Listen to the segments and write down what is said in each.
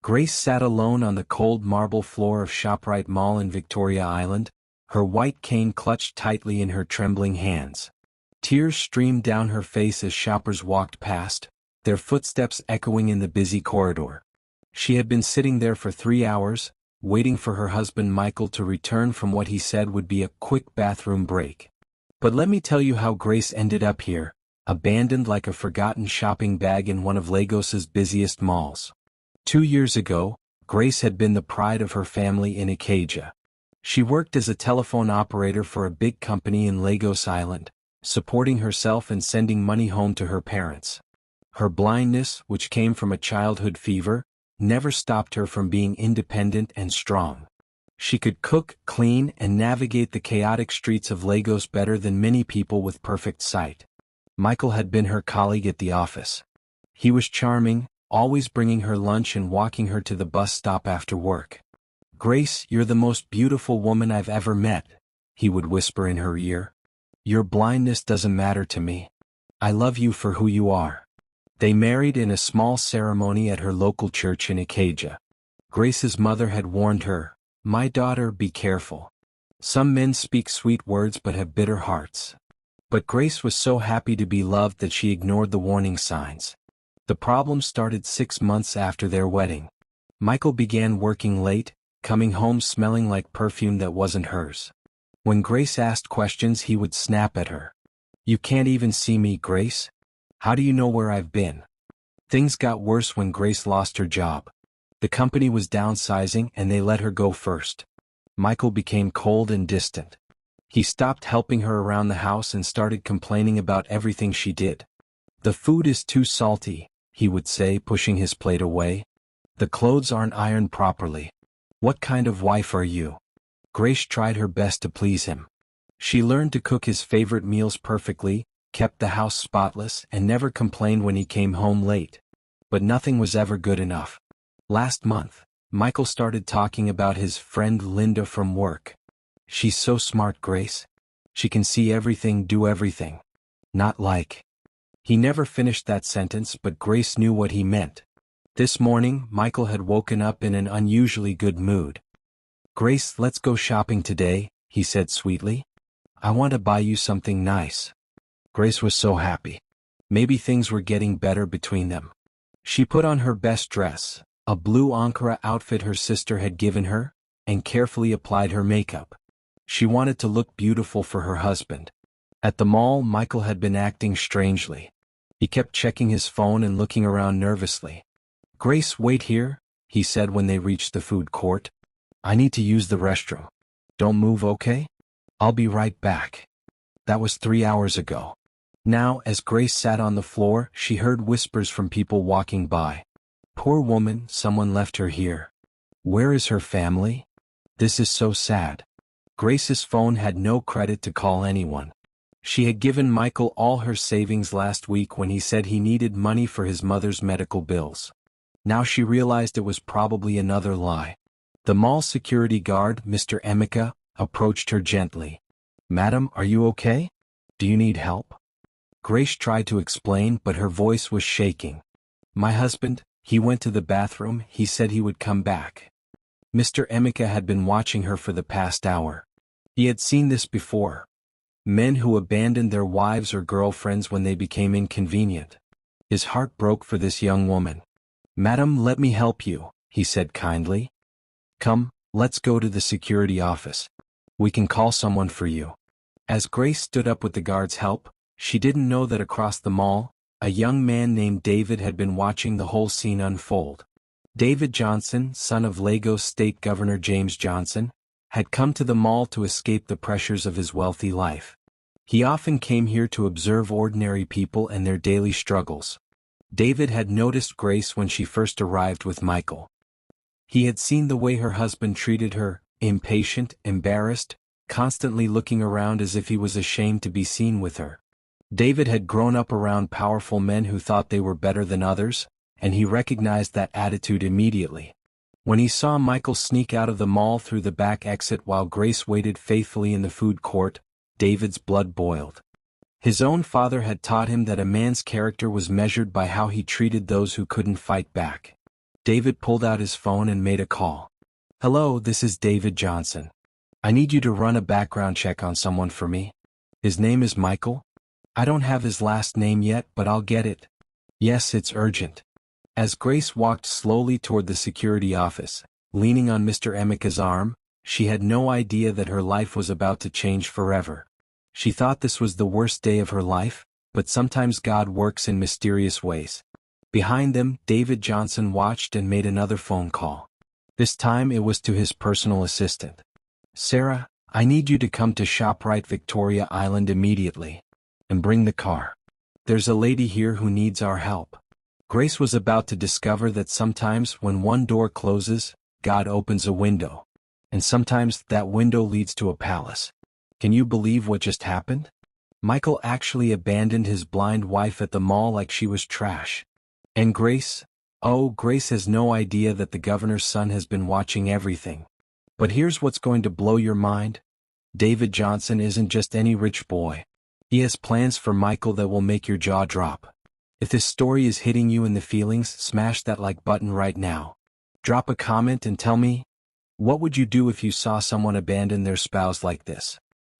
Grace sat alone on the cold marble floor of ShopRite Mall in Victoria Island, her white cane clutched tightly in her trembling hands. Tears streamed down her face as shoppers walked past, their footsteps echoing in the busy corridor. She had been sitting there for 3 hours, waiting for her husband Michael to return from what he said would be a quick bathroom break. But let me tell you how Grace ended up here, abandoned like a forgotten shopping bag in one of Lagos's busiest malls. 2 years ago, Grace had been the pride of her family in Ikeja. She worked as a telephone operator for a big company in Lagos Island, supporting herself and sending money home to her parents. Her blindness, which came from a childhood fever, never stopped her from being independent and strong. She could cook, clean, and navigate the chaotic streets of Lagos better than many people with perfect sight. Michael had been her colleague at the office. He was charming, always bringing her lunch and walking her to the bus stop after work. "Grace, you're the most beautiful woman I've ever met," he would whisper in her ear. "Your blindness doesn't matter to me. I love you for who you are." They married in a small ceremony at her local church in Ikeja. Grace's mother had warned her, "My daughter, be careful. Some men speak sweet words but have bitter hearts." But Grace was so happy to be loved that she ignored the warning signs. The problem started 6 months after their wedding. Michael began working late, coming home smelling like perfume that wasn't hers. When Grace asked questions, he would snap at her. "You can't even see me, Grace? How do you know where I've been?" Things got worse when Grace lost her job. The company was downsizing and they let her go first. Michael became cold and distant. He stopped helping her around the house and started complaining about everything she did. "The food is too salty," he would say, pushing his plate away. "The clothes aren't ironed properly. What kind of wife are you?" Grace tried her best to please him. She learned to cook his favorite meals perfectly, kept the house spotless, and never complained when he came home late. But nothing was ever good enough. Last month, Michael started talking about his friend Linda from work. "She's so smart, Grace. She can see everything, do everything. Not like..." He never finished that sentence, but Grace knew what he meant. This morning, Michael had woken up in an unusually good mood. "Grace, let's go shopping today," he said sweetly. "I want to buy you something nice." Grace was so happy. Maybe things were getting better between them. She put on her best dress, a blue Ankara outfit her sister had given her, and carefully applied her makeup. She wanted to look beautiful for her husband. At the mall, Michael had been acting strangely. He kept checking his phone and looking around nervously. "Grace, wait here," he said when they reached the food court. "I need to use the restroom. Don't move, okay? I'll be right back." That was 3 hours ago. Now, as Grace sat on the floor, she heard whispers from people walking by. "Poor woman, someone left her here. Where is her family? This is so sad." Grace's phone had no credit to call anyone. She had given Michael all her savings last week when he said he needed money for his mother's medical bills. Now she realized it was probably another lie. The mall security guard, Mr. Emeka, approached her gently. "Madam, are you okay? Do you need help?" Grace tried to explain, but her voice was shaking. "My husband, he went to the bathroom, he said he would come back." Mr. Emeka had been watching her for the past hour. He had seen this before. Men who abandoned their wives or girlfriends when they became inconvenient. His heart broke for this young woman. "Madam, let me help you," he said kindly. "Come, let's go to the security office. We can call someone for you." As Grace stood up with the guard's help, she didn't know that across the mall, a young man named David had been watching the whole scene unfold. David Johnson, son of Lagos State Governor James Johnson, had come to the mall to escape the pressures of his wealthy life. He often came here to observe ordinary people and their daily struggles. David had noticed Grace when she first arrived with Michael. He had seen the way her husband treated her, impatient, embarrassed, constantly looking around as if he was ashamed to be seen with her. David had grown up around powerful men who thought they were better than others, and he recognized that attitude immediately. When he saw Michael sneak out of the mall through the back exit while Grace waited faithfully in the food court, David's blood boiled. His own father had taught him that a man's character was measured by how he treated those who couldn't fight back. David pulled out his phone and made a call. "Hello, this is David Johnson. I need you to run a background check on someone for me. His name is Michael. I don't have his last name yet, but I'll get it. Yes, it's urgent." As Grace walked slowly toward the security office, leaning on Mr. Emeka's arm, she had no idea that her life was about to change forever. She thought this was the worst day of her life, but sometimes God works in mysterious ways. Behind them, David Johnson watched and made another phone call. This time it was to his personal assistant. "Sarah, I need you to come to ShopRite Victoria Island immediately. And bring the car. There's a lady here who needs our help." Grace was about to discover that sometimes when one door closes, God opens a window. And sometimes that window leads to a palace. Can you believe what just happened? Michael actually abandoned his blind wife at the mall like she was trash. And Grace? Oh, Grace has no idea that the governor's son has been watching everything. But here's what's going to blow your mind. David Johnson isn't just any rich boy. He has plans for Michael that will make your jaw drop. If this story is hitting you in the feelings, smash that like button right now. Drop a comment and tell me, what would you do if you saw someone abandon their spouse like this?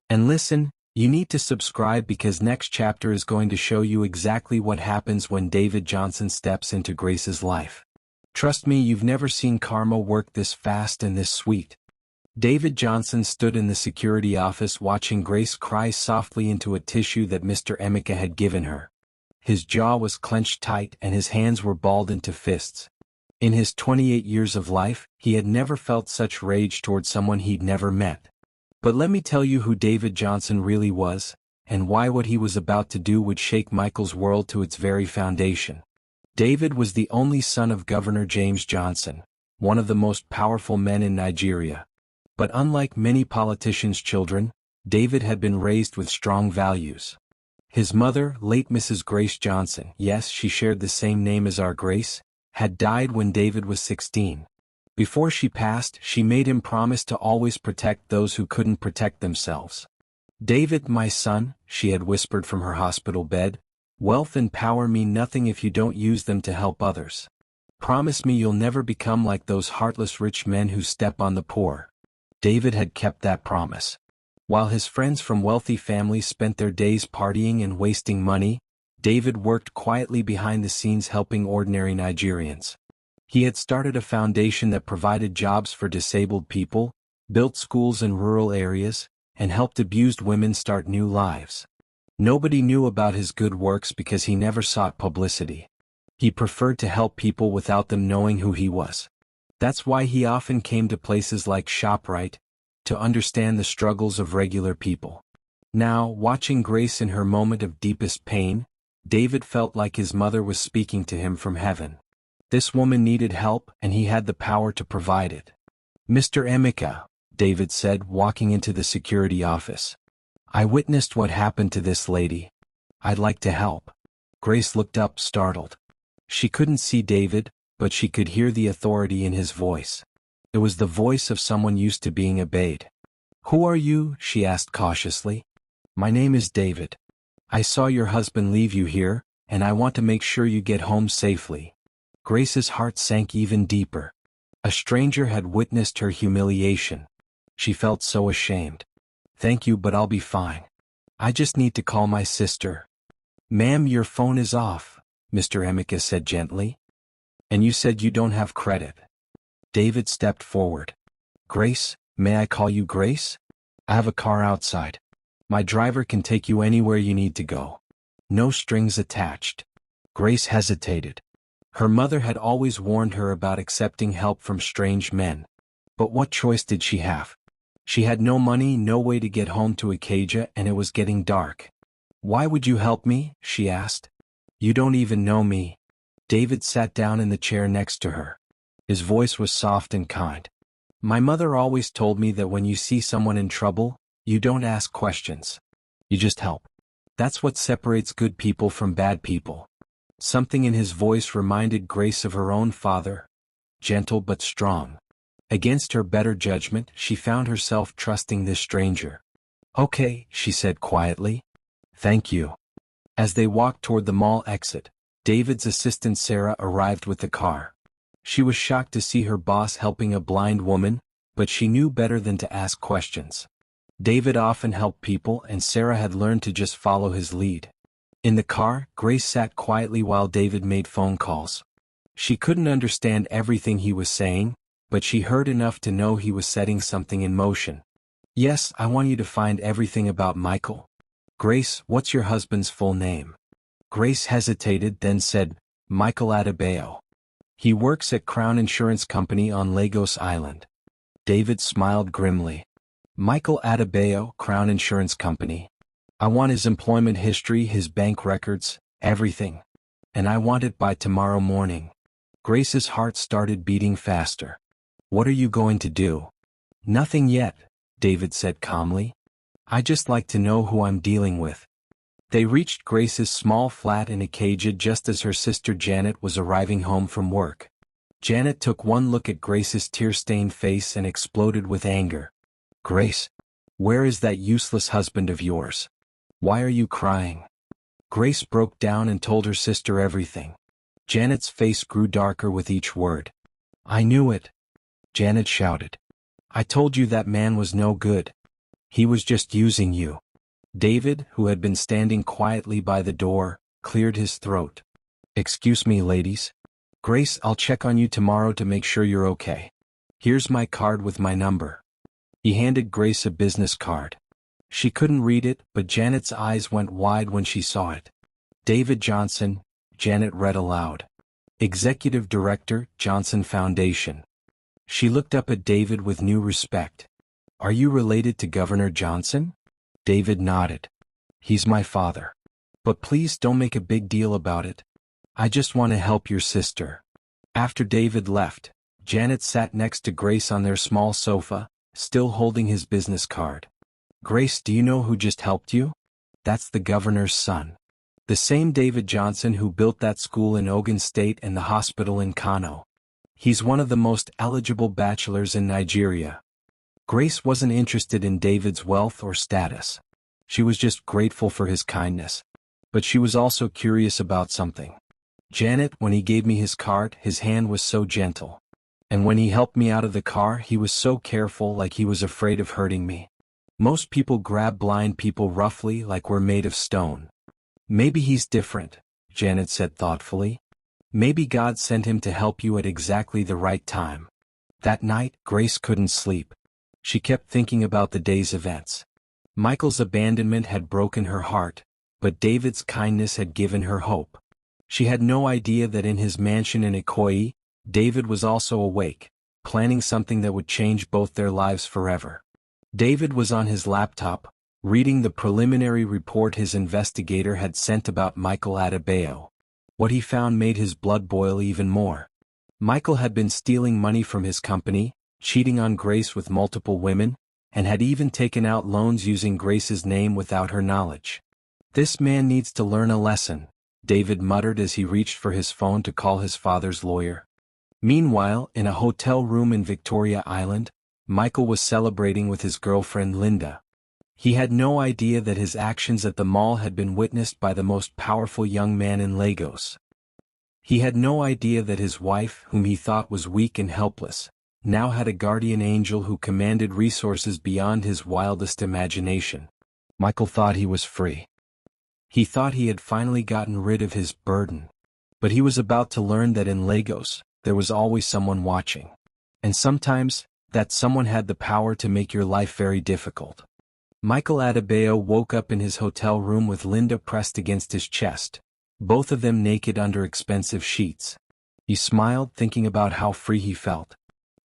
And listen, you need to subscribe because next chapter is going to show you exactly what happens when David Johnson steps into Grace's life. Trust me, you've never seen karma work this fast and this sweet. David Johnson stood in the security office watching Grace cry softly into a tissue that Mr. Emeka had given her. His jaw was clenched tight and his hands were balled into fists. In his 28 years of life, he had never felt such rage toward someone he'd never met. But let me tell you who David Johnson really was, and why what he was about to do would shake Michael's world to its very foundation. David was the only son of Governor James Johnson, one of the most powerful men in Nigeria. But unlike many politicians' children, David had been raised with strong values. His mother, late Mrs. Grace Johnson, yes, she shared the same name as our Grace, had died when David was 16. Before she passed, she made him promise to always protect those who couldn't protect themselves. "David, my son," she had whispered from her hospital bed, "wealth and power mean nothing if you don't use them to help others. Promise me you'll never become like those heartless rich men who step on the poor." David had kept that promise. While his friends from wealthy families spent their days partying and wasting money, David worked quietly behind the scenes helping ordinary Nigerians. He had started a foundation that provided jobs for disabled people, built schools in rural areas, and helped abused women start new lives. Nobody knew about his good works because he never sought publicity. He preferred to help people without them knowing who he was. That's why he often came to places like ShopRite, to understand the struggles of regular people. Now, watching Grace in her moment of deepest pain, David felt like his mother was speaking to him from heaven. This woman needed help, and he had the power to provide it. "Mr. Emeka," David said, walking into the security office. "I witnessed what happened to this lady. I'd like to help." Grace looked up, startled. She couldn't see David, but she could hear the authority in his voice. It was the voice of someone used to being obeyed. "Who are you?" she asked cautiously. "My name is David. I saw your husband leave you here, and I want to make sure you get home safely." Grace's heart sank even deeper. A stranger had witnessed her humiliation. She felt so ashamed. "Thank you, but I'll be fine. I just need to call my sister." "Ma'am, your phone is off," Mr. Emeka said gently. "And you said you don't have credit." David stepped forward. "Grace, may I call you Grace? I have a car outside. My driver can take you anywhere you need to go. No strings attached." Grace hesitated. Her mother had always warned her about accepting help from strange men. But what choice did she have? She had no money, no way to get home to Ikeja, and it was getting dark. "Why would you help me?" she asked. "You don't even know me." David sat down in the chair next to her. His voice was soft and kind. "My mother always told me that when you see someone in trouble, you don't ask questions. You just help. That's what separates good people from bad people." Something in his voice reminded Grace of her own father, gentle but strong. Against her better judgment, she found herself trusting this stranger. "Okay," she said quietly. "Thank you." As they walked toward the mall exit, David's assistant Sarah arrived with the car. She was shocked to see her boss helping a blind woman, but she knew better than to ask questions. David often helped people and Sarah had learned to just follow his lead. In the car, Grace sat quietly while David made phone calls. She couldn't understand everything he was saying, but she heard enough to know he was setting something in motion. Yes, I want you to find everything about Michael. Grace, what's your husband's full name? Grace hesitated, then said, Michael Adebayo. He works at Crown Insurance Company on Lagos Island. David smiled grimly. Michael Adebayo, Crown Insurance Company. I want his employment history, his bank records, everything. And I want it by tomorrow morning. Grace's heart started beating faster. What are you going to do? Nothing yet, David said calmly. I just like to know who I'm dealing with. They reached Grace's small flat in Acadia just as her sister Janet was arriving home from work. Janet took one look at Grace's tear-stained face and exploded with anger. Grace, where is that useless husband of yours? Why are you crying? Grace broke down and told her sister everything. Janet's face grew darker with each word. I knew it. Janet shouted. I told you that man was no good. He was just using you. David, who had been standing quietly by the door, cleared his throat. Excuse me, ladies. Grace, I'll check on you tomorrow to make sure you're okay. Here's my card with my number. He handed Grace a business card. She couldn't read it, but Janet's eyes went wide when she saw it. David Johnson, Janet read aloud. Executive Director, Johnson Foundation. She looked up at David with new respect. Are you related to Governor Johnson? David nodded. He's my father. But please don't make a big deal about it. I just want to help your sister. After David left, Janet sat next to Grace on their small sofa, still holding his business card. Grace, do you know who just helped you? That's the governor's son. The same David Johnson who built that school in Ogun State and the hospital in Kano. He's one of the most eligible bachelors in Nigeria. Grace wasn't interested in David's wealth or status. She was just grateful for his kindness. But she was also curious about something. Janet, when he gave me his card, his hand was so gentle. And when he helped me out of the car, he was so careful, like he was afraid of hurting me. Most people grab blind people roughly, like we're made of stone. Maybe he's different, Janet said thoughtfully. Maybe God sent him to help you at exactly the right time. That night, Grace couldn't sleep. She kept thinking about the day's events. Michael's abandonment had broken her heart, but David's kindness had given her hope. She had no idea that in his mansion in Ikoyi, David was also awake, planning something that would change both their lives forever. David was on his laptop, reading the preliminary report his investigator had sent about Michael Adebayo. What he found made his blood boil even more. Michael had been stealing money from his company, cheating on Grace with multiple women, and had even taken out loans using Grace's name without her knowledge. This man needs to learn a lesson, David muttered as he reached for his phone to call his father's lawyer. Meanwhile, in a hotel room in Victoria Island, Michael was celebrating with his girlfriend Linda. He had no idea that his actions at the mall had been witnessed by the most powerful young man in Lagos. He had no idea that his wife, whom he thought was weak and helpless, now had a guardian angel who commanded resources beyond his wildest imagination. Michael thought he was free. He thought he had finally gotten rid of his burden. But he was about to learn that in Lagos, there was always someone watching. And sometimes, that someone had the power to make your life very difficult. Michael Adebayo woke up in his hotel room with Linda pressed against his chest, both of them naked under expensive sheets. He smiled, thinking about how free he felt.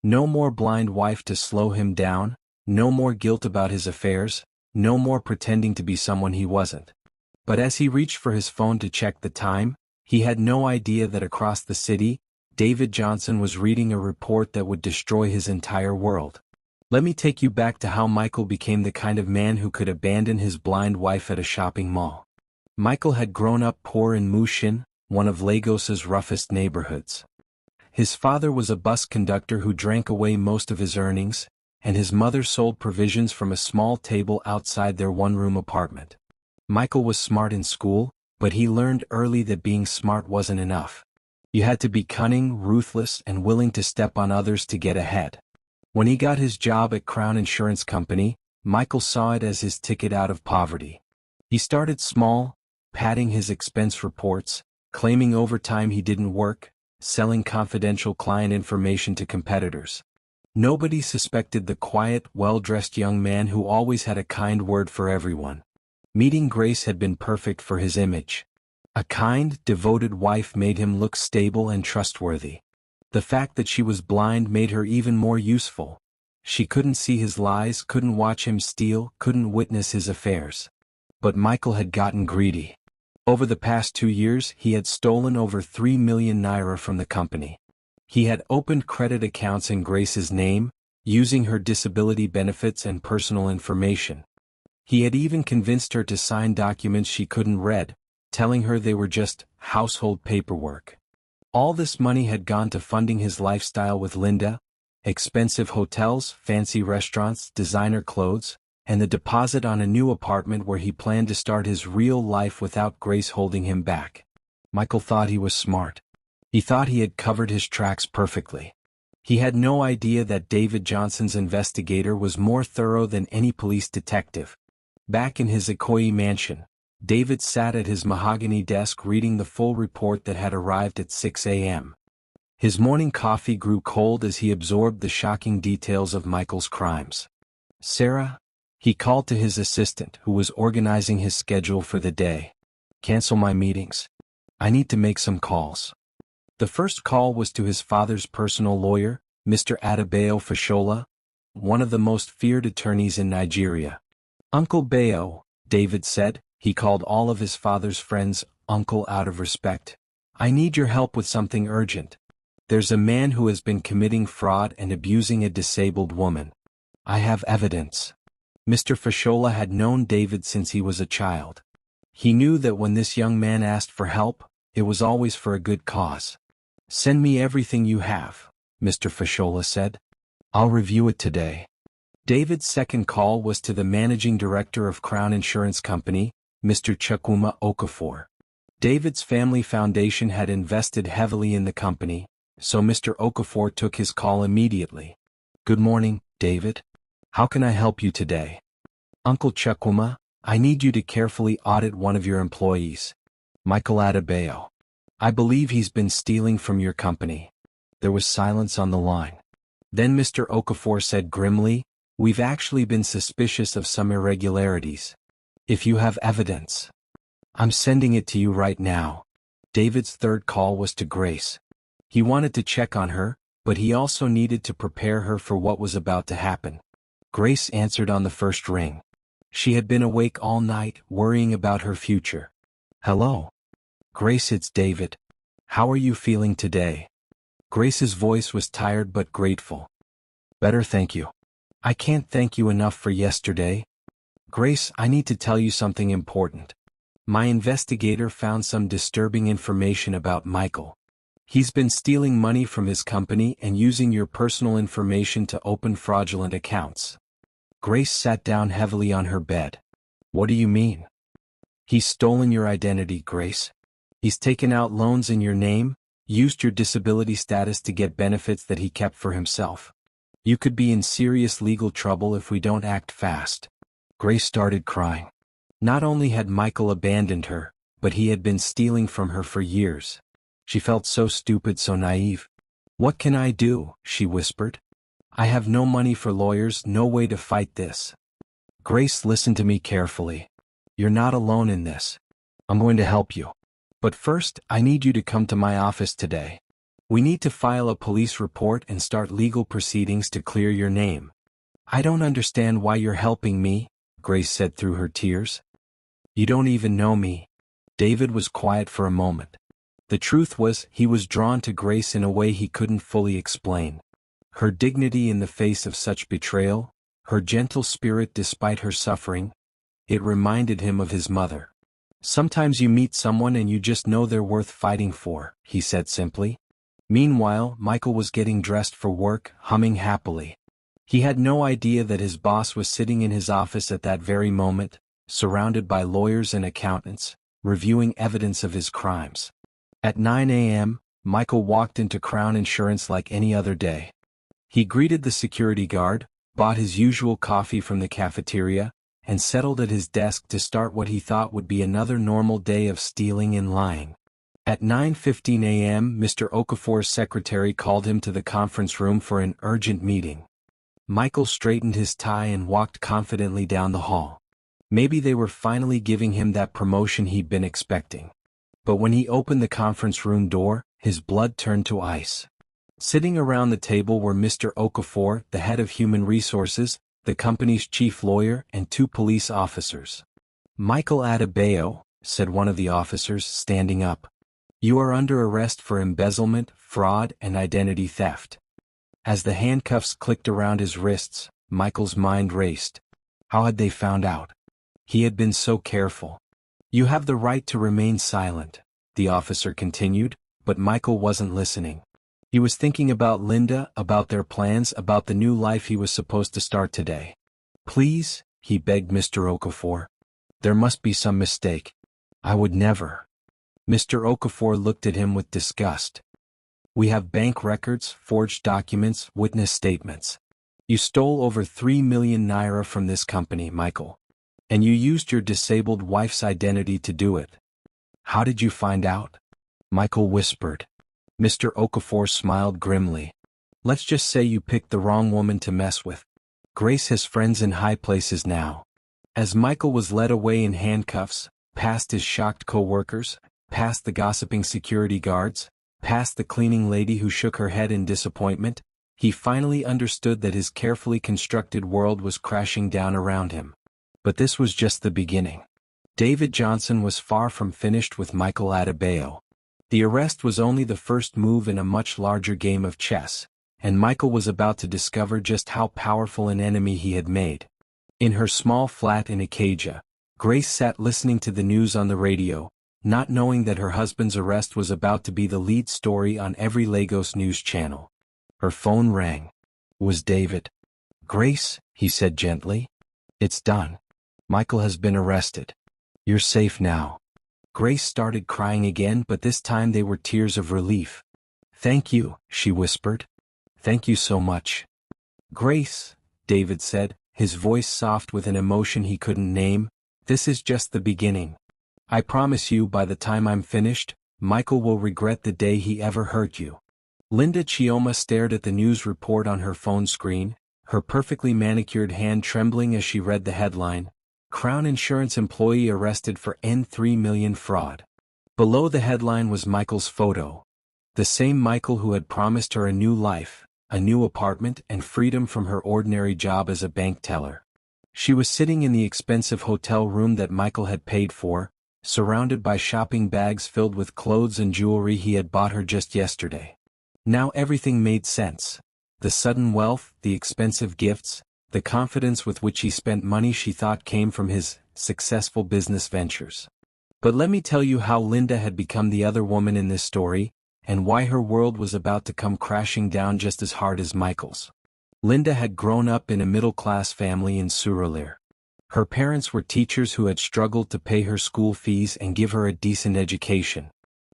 No more blind wife to slow him down, no more guilt about his affairs, no more pretending to be someone he wasn't. But as he reached for his phone to check the time, he had no idea that across the city, David Johnson was reading a report that would destroy his entire world. Let me take you back to how Michael became the kind of man who could abandon his blind wife at a shopping mall. Michael had grown up poor in Mushin, one of Lagos's roughest neighborhoods. His father was a bus conductor who drank away most of his earnings, and his mother sold provisions from a small table outside their one-room apartment. Michael was smart in school, but he learned early that being smart wasn't enough. You had to be cunning, ruthless, and willing to step on others to get ahead. When he got his job at Crown Insurance Company, Michael saw it as his ticket out of poverty. He started small, padding his expense reports, claiming overtime he didn't work, selling confidential client information to competitors. Nobody suspected the quiet, well-dressed young man who always had a kind word for everyone. Meeting Grace had been perfect for his image. A kind, devoted wife made him look stable and trustworthy. The fact that she was blind made her even more useful. She couldn't see his lies, couldn't watch him steal, couldn't witness his affairs. But Michael had gotten greedy. Over the past 2 years, he had stolen over 3 million naira from the company. He had opened credit accounts in Grace's name, using her disability benefits and personal information. He had even convinced her to sign documents she couldn't read, telling her they were just household paperwork. All this money had gone to funding his lifestyle with Linda, expensive hotels, fancy restaurants, designer clothes, and the deposit on a new apartment where he planned to start his real life without Grace holding him back. Michael thought he was smart. He thought he had covered his tracks perfectly. He had no idea that David Johnson's investigator was more thorough than any police detective. Back in his Ikoyi mansion, David sat at his mahogany desk reading the full report that had arrived at 6 a.m. His morning coffee grew cold as he absorbed the shocking details of Michael's crimes. "Sarah?" He called to his assistant, who was organizing his schedule for the day. "Cancel my meetings. I need to make some calls." The first call was to his father's personal lawyer, Mr. Adebayo Fashola, one of the most feared attorneys in Nigeria. "Uncle Bayo," David said. He called all of his father's friends uncle out of respect. "I need your help with something urgent. There's a man who has been committing fraud and abusing a disabled woman. I have evidence." Mr. Fashola had known David since he was a child. He knew that when this young man asked for help, it was always for a good cause. "Send me everything you have," Mr. Fashola said. "I'll review it today." David's second call was to the managing director of Crown Insurance Company, Mr. Chukwuma Okafor. David's family foundation had invested heavily in the company, so Mr. Okafor took his call immediately. "Good morning, David. How can I help you today?" "Uncle Chukwuma, I need you to carefully audit one of your employees, Michael Adebayo. I believe he's been stealing from your company." There was silence on the line. Then Mr. Okafor said grimly, "We've actually been suspicious of some irregularities. If you have evidence, I'm sending it to you right now." David's third call was to Grace. He wanted to check on her, but he also needed to prepare her for what was about to happen. Grace answered on the first ring. She had been awake all night, worrying about her future. "Hello. Grace, it's David. How are you feeling today?" Grace's voice was tired but grateful. "Better, thank you. I can't thank you enough for yesterday. Grace, I need to tell you something important. My investigator found some disturbing information about Michael. He's been stealing money from his company and using your personal information to open fraudulent accounts." Grace sat down heavily on her bed. "What do you mean?" "He's stolen your identity, Grace. He's taken out loans in your name, used your disability status to get benefits that he kept for himself. You could be in serious legal trouble if we don't act fast." Grace started crying. Not only had Michael abandoned her, but he had been stealing from her for years. She felt so stupid, so naive. "What can I do?" she whispered. "I have no money for lawyers, no way to fight this." "Grace, listen to me carefully. You're not alone in this. I'm going to help you. But first, I need you to come to my office today. We need to file a police report and start legal proceedings to clear your name." "I don't understand why you're helping me," Grace said through her tears. "You don't even know me." David was quiet for a moment. The truth was, he was drawn to Grace in a way he couldn't fully explain. Her dignity in the face of such betrayal, her gentle spirit despite her suffering, it reminded him of his mother. "Sometimes you meet someone and you just know they're worth fighting for," he said simply. Meanwhile, Michael was getting dressed for work, humming happily. He had no idea that his boss was sitting in his office at that very moment, surrounded by lawyers and accountants, reviewing evidence of his crimes. At 9 a.m., Michael walked into Crown Insurance like any other day. He greeted the security guard, bought his usual coffee from the cafeteria, and settled at his desk to start what he thought would be another normal day of stealing and lying. At 9:15 a.m., Mr. Okafor's secretary called him to the conference room for an urgent meeting. Michael straightened his tie and walked confidently down the hall. Maybe they were finally giving him that promotion he'd been expecting. But when he opened the conference room door, his blood turned to ice. Sitting around the table were Mr. Okafor, the head of human resources, the company's chief lawyer, and 2 police officers. "Michael Adebayo," said one of the officers, standing up. "You are under arrest for embezzlement, fraud, and identity theft." As the handcuffs clicked around his wrists, Michael's mind raced. How had they found out? He had been so careful. "You have the right to remain silent," the officer continued, but Michael wasn't listening. He was thinking about Linda, about their plans, about the new life he was supposed to start today. "Please," he begged Mr. Okafor. "There must be some mistake. I would never." Mr. Okafor looked at him with disgust. "We have bank records, forged documents, witness statements. You stole over 3 million naira from this company, Michael. And you used your disabled wife's identity to do it. How did you find out?" Michael whispered. Mr. Okafor smiled grimly. "Let's just say you picked the wrong woman to mess with. Grace has friends in high places now." As Michael was led away in handcuffs, past his shocked co-workers, past the gossiping security guards, past the cleaning lady who shook her head in disappointment, he finally understood that his carefully constructed world was crashing down around him. But this was just the beginning. David Johnson was far from finished with Michael Adebayo. The arrest was only the first move in a much larger game of chess, and Michael was about to discover just how powerful an enemy he had made. In her small flat in Ikeja, Grace sat listening to the news on the radio, not knowing that her husband's arrest was about to be the lead story on every Lagos news channel. Her phone rang. It was David. "Grace," he said gently. "It's done. Michael has been arrested. You're safe now." Grace started crying again, but this time they were tears of relief. "Thank you," she whispered. "Thank you so much." "Grace," David said, his voice soft with an emotion he couldn't name, "this is just the beginning. I promise you by the time I'm finished, Michael will regret the day he ever hurt you." Linda Chioma stared at the news report on her phone screen, her perfectly manicured hand trembling as she read the headline, "Crown Insurance Employee Arrested for N3 Million Fraud." Below the headline was Michael's photo. The same Michael who had promised her a new life, a new apartment, and freedom from her ordinary job as a bank teller. She was sitting in the expensive hotel room that Michael had paid for, surrounded by shopping bags filled with clothes and jewelry he had bought her just yesterday. Now everything made sense. The sudden wealth, the expensive gifts, the confidence with which he spent money she thought came from his successful business ventures. But let me tell you how Linda had become the other woman in this story, and why her world was about to come crashing down just as hard as Michael's. Linda had grown up in a middle-class family in Surulere. Her parents were teachers who had struggled to pay her school fees and give her a decent education.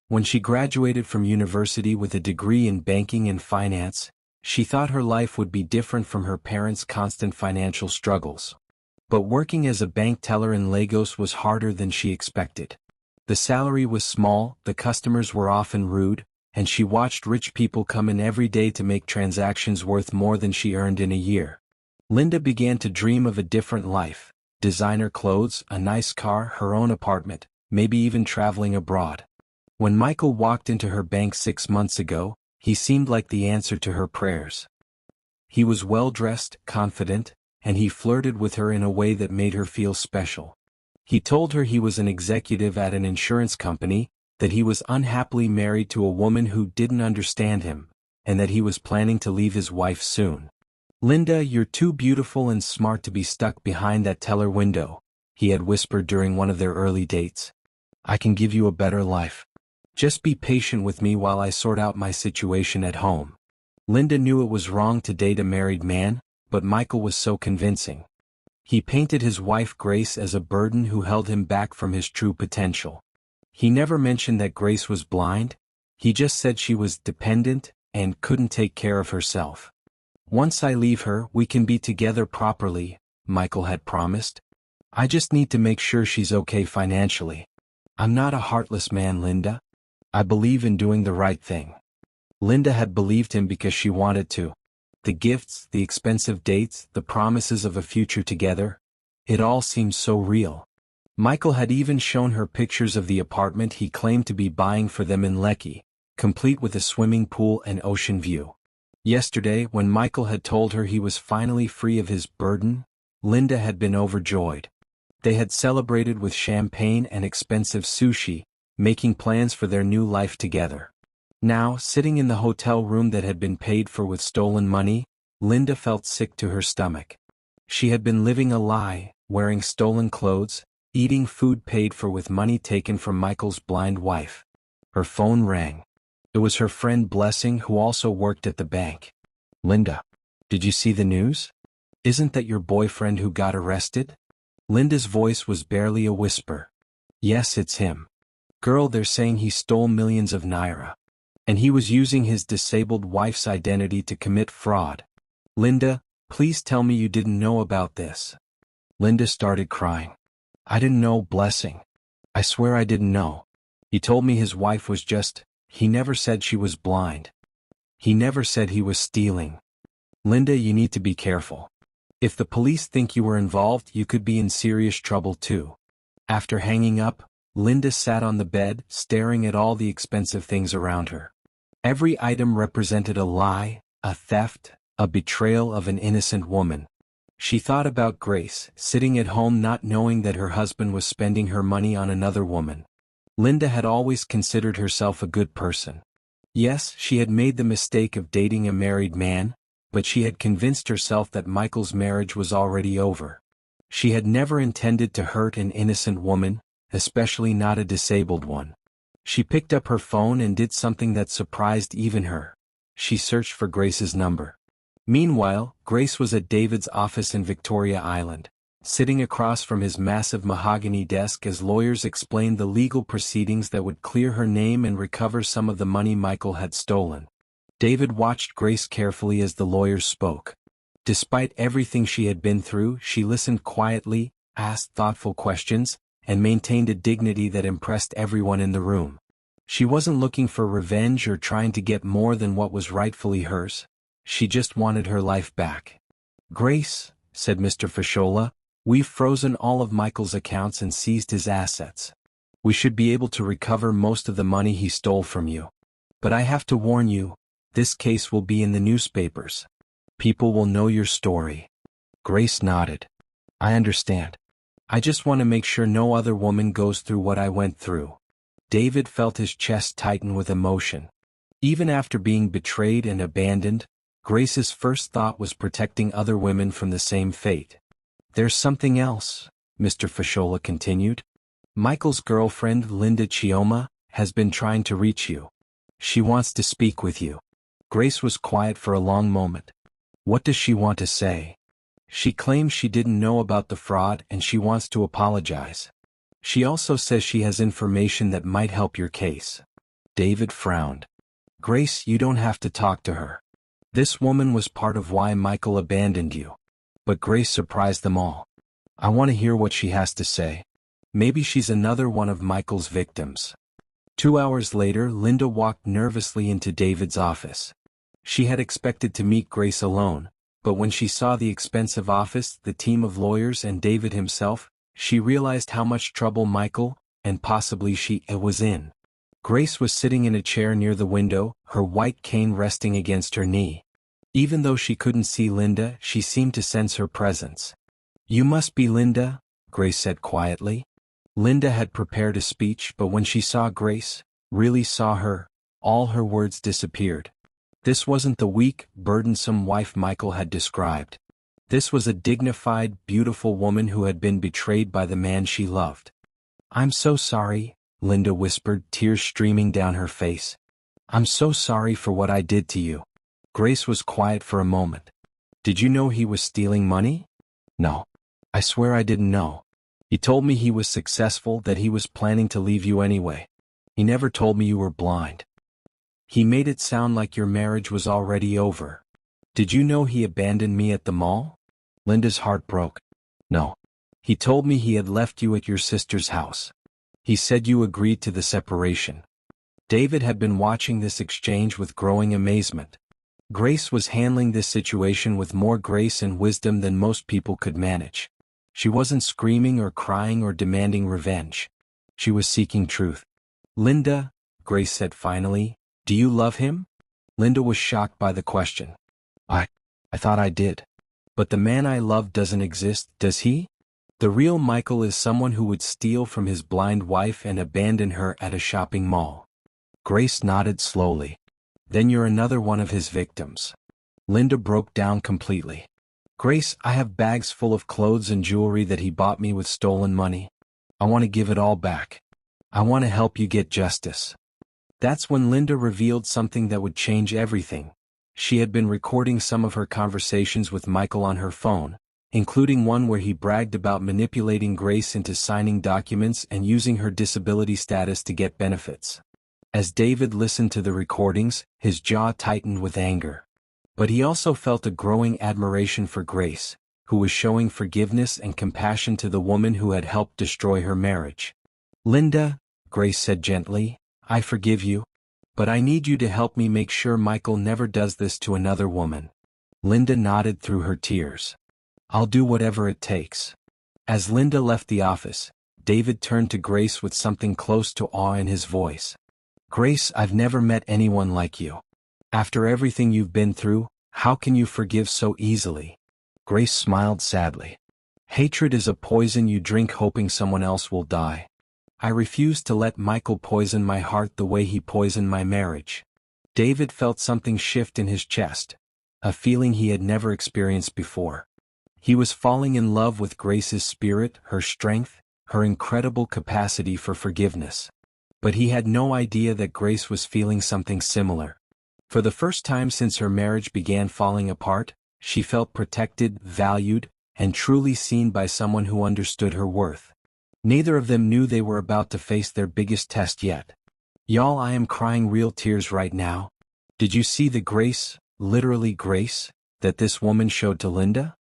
When she graduated from university with a degree in banking and finance, she thought her life would be different from her parents' constant financial struggles. But working as a bank teller in Lagos was harder than she expected. The salary was small, the customers were often rude, and she watched rich people come in every day to make transactions worth more than she earned in a year. Linda began to dream of a different life, designer clothes, a nice car, her own apartment, maybe even traveling abroad. When Michael walked into her bank 6 months ago, he seemed like the answer to her prayers. He was well-dressed, confident, and he flirted with her in a way that made her feel special. He told her he was an executive at an insurance company, that he was unhappily married to a woman who didn't understand him, and that he was planning to leave his wife soon. "Linda, you're too beautiful and smart to be stuck behind that teller window," he had whispered during one of their early dates. "I can give you a better life. Just be patient with me while I sort out my situation at home." Linda knew it was wrong to date a married man, but Michael was so convincing. He painted his wife Grace as a burden who held him back from his true potential. He never mentioned that Grace was blind. He just said she was dependent and couldn't take care of herself. Once I leave her, we can be together properly, Michael had promised. I just need to make sure she's okay financially. I'm not a heartless man, Linda. I believe in doing the right thing. Linda had believed him because she wanted to. The gifts, the expensive dates, the promises of a future together. It all seemed so real. Michael had even shown her pictures of the apartment he claimed to be buying for them in Lekki, complete with a swimming pool and ocean view. Yesterday, when Michael had told her he was finally free of his burden, Linda had been overjoyed. They had celebrated with champagne and expensive sushi, making plans for their new life together. Now, sitting in the hotel room that had been paid for with stolen money, Linda felt sick to her stomach. She had been living a lie, wearing stolen clothes, eating food paid for with money taken from Michael's blind wife. Her phone rang. It was her friend Blessing, who also worked at the bank. Linda, did you see the news? Isn't that your boyfriend who got arrested? Linda's voice was barely a whisper. Yes, it's him. Girl, they're saying he stole millions of naira. And he was using his disabled wife's identity to commit fraud. Linda, please tell me you didn't know about this. Linda started crying. I didn't know, Blessing. I swear I didn't know. He told me his wife was just, he never said she was blind. He never said he was stealing. Linda, you need to be careful. If the police think you were involved, you could be in serious trouble too. After hanging up, Linda sat on the bed, staring at all the expensive things around her. Every item represented a lie, a theft, a betrayal of an innocent woman. She thought about Grace, sitting at home not knowing that her husband was spending her money on another woman. Linda had always considered herself a good person. Yes, she had made the mistake of dating a married man, but she had convinced herself that Michael's marriage was already over. She had never intended to hurt an innocent woman, especially not a disabled one. She picked up her phone and did something that surprised even her. She searched for Grace's number. Meanwhile, Grace was at David's office in Victoria Island, sitting across from his massive mahogany desk as lawyers explained the legal proceedings that would clear her name and recover some of the money Michael had stolen. David watched Grace carefully as the lawyers spoke. Despite everything she had been through, she listened quietly, asked thoughtful questions, and maintained a dignity that impressed everyone in the room. She wasn't looking for revenge or trying to get more than what was rightfully hers. She just wanted her life back. Grace, said Mr. Fashola, we've frozen all of Michael's accounts and seized his assets. We should be able to recover most of the money he stole from you. But I have to warn you, this case will be in the newspapers. People will know your story. Grace nodded. I understand. I just want to make sure no other woman goes through what I went through. David felt his chest tighten with emotion. Even after being betrayed and abandoned, Grace's first thought was protecting other women from the same fate. There's something else, Mr. Fashola continued. Michael's girlfriend, Linda Chioma, has been trying to reach you. She wants to speak with you. Grace was quiet for a long moment. What does she want to say? She claims she didn't know about the fraud and she wants to apologize. She also says she has information that might help your case. David frowned. Grace, you don't have to talk to her. This woman was part of why Michael abandoned you. But Grace surprised them all. I want to hear what she has to say. Maybe she's another one of Michael's victims. 2 hours later, Linda walked nervously into David's office. She had expected to meet Grace alone, but when she saw the expensive office, the team of lawyers and David himself, she realized how much trouble Michael, and possibly she, was in. Grace was sitting in a chair near the window, her white cane resting against her knee. Even though she couldn't see Linda, she seemed to sense her presence. You must be Linda, Grace said quietly. Linda had prepared a speech, but when she saw Grace, really saw her, all her words disappeared. This wasn't the weak, burdensome wife Michael had described. This was a dignified, beautiful woman who had been betrayed by the man she loved. I'm so sorry, Linda whispered, tears streaming down her face. I'm so sorry for what I did to you. Grace was quiet for a moment. Did you know he was stealing money? No. I swear I didn't know. He told me he was successful, that he was planning to leave you anyway. He never told me you were blind. He made it sound like your marriage was already over. Did you know he abandoned me at the mall? Linda's heart broke. No. He told me he had left you at your sister's house. He said you agreed to the separation. David had been watching this exchange with growing amazement. Grace was handling this situation with more grace and wisdom than most people could manage. She wasn't screaming or crying or demanding revenge. She was seeking truth. Linda, Grace said finally, do you love him? Linda was shocked by the question. I thought I did. But the man I love doesn't exist, does he? The real Michael is someone who would steal from his blind wife and abandon her at a shopping mall. Grace nodded slowly. Then you're another one of his victims. Linda broke down completely. Grace, I have bags full of clothes and jewelry that he bought me with stolen money. I want to give it all back. I want to help you get justice. That's when Linda revealed something that would change everything. She had been recording some of her conversations with Michael on her phone, including one where he bragged about manipulating Grace into signing documents and using her disability status to get benefits. As David listened to the recordings, his jaw tightened with anger. But he also felt a growing admiration for Grace, who was showing forgiveness and compassion to the woman who had helped destroy her marriage. Linda, Grace said gently, I forgive you. But I need you to help me make sure Michael never does this to another woman. Linda nodded through her tears. I'll do whatever it takes. As Linda left the office, David turned to Grace with something close to awe in his voice. Grace, I've never met anyone like you. After everything you've been through, how can you forgive so easily? Grace smiled sadly. Hatred is a poison you drink hoping someone else will die. I refuse to let Michael poison my heart the way he poisoned my marriage. David felt something shift in his chest, a feeling he had never experienced before. He was falling in love with Grace's spirit, her strength, her incredible capacity for forgiveness. But he had no idea that Grace was feeling something similar. For the first time since her marriage began falling apart, she felt protected, valued, and truly seen by someone who understood her worth. Neither of them knew they were about to face their biggest test yet. Y'all, I am crying real tears right now. Did you see the grace, literally grace, that this woman showed to Linda?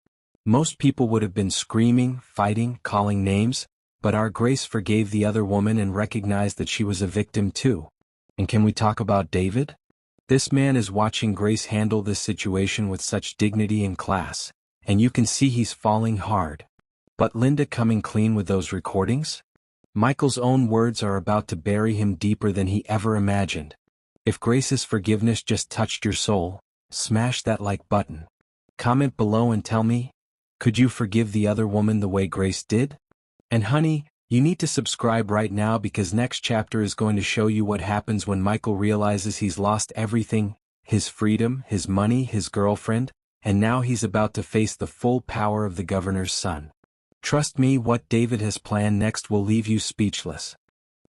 Most people would have been screaming, fighting, calling names, but our Grace forgave the other woman and recognized that she was a victim too. And can we talk about David? This man is watching Grace handle this situation with such dignity and class, and you can see he's falling hard. But Linda coming clean with those recordings? Michael's own words are about to bury him deeper than he ever imagined. If Grace's forgiveness just touched your soul, smash that like button. Comment below and tell me, could you forgive the other woman the way Grace did? And honey, you need to subscribe right now because next chapter is going to show you what happens when Michael realizes he's lost everything, his freedom, his money, his girlfriend, and now he's about to face the full power of the governor's son. Trust me, what David has planned next will leave you speechless.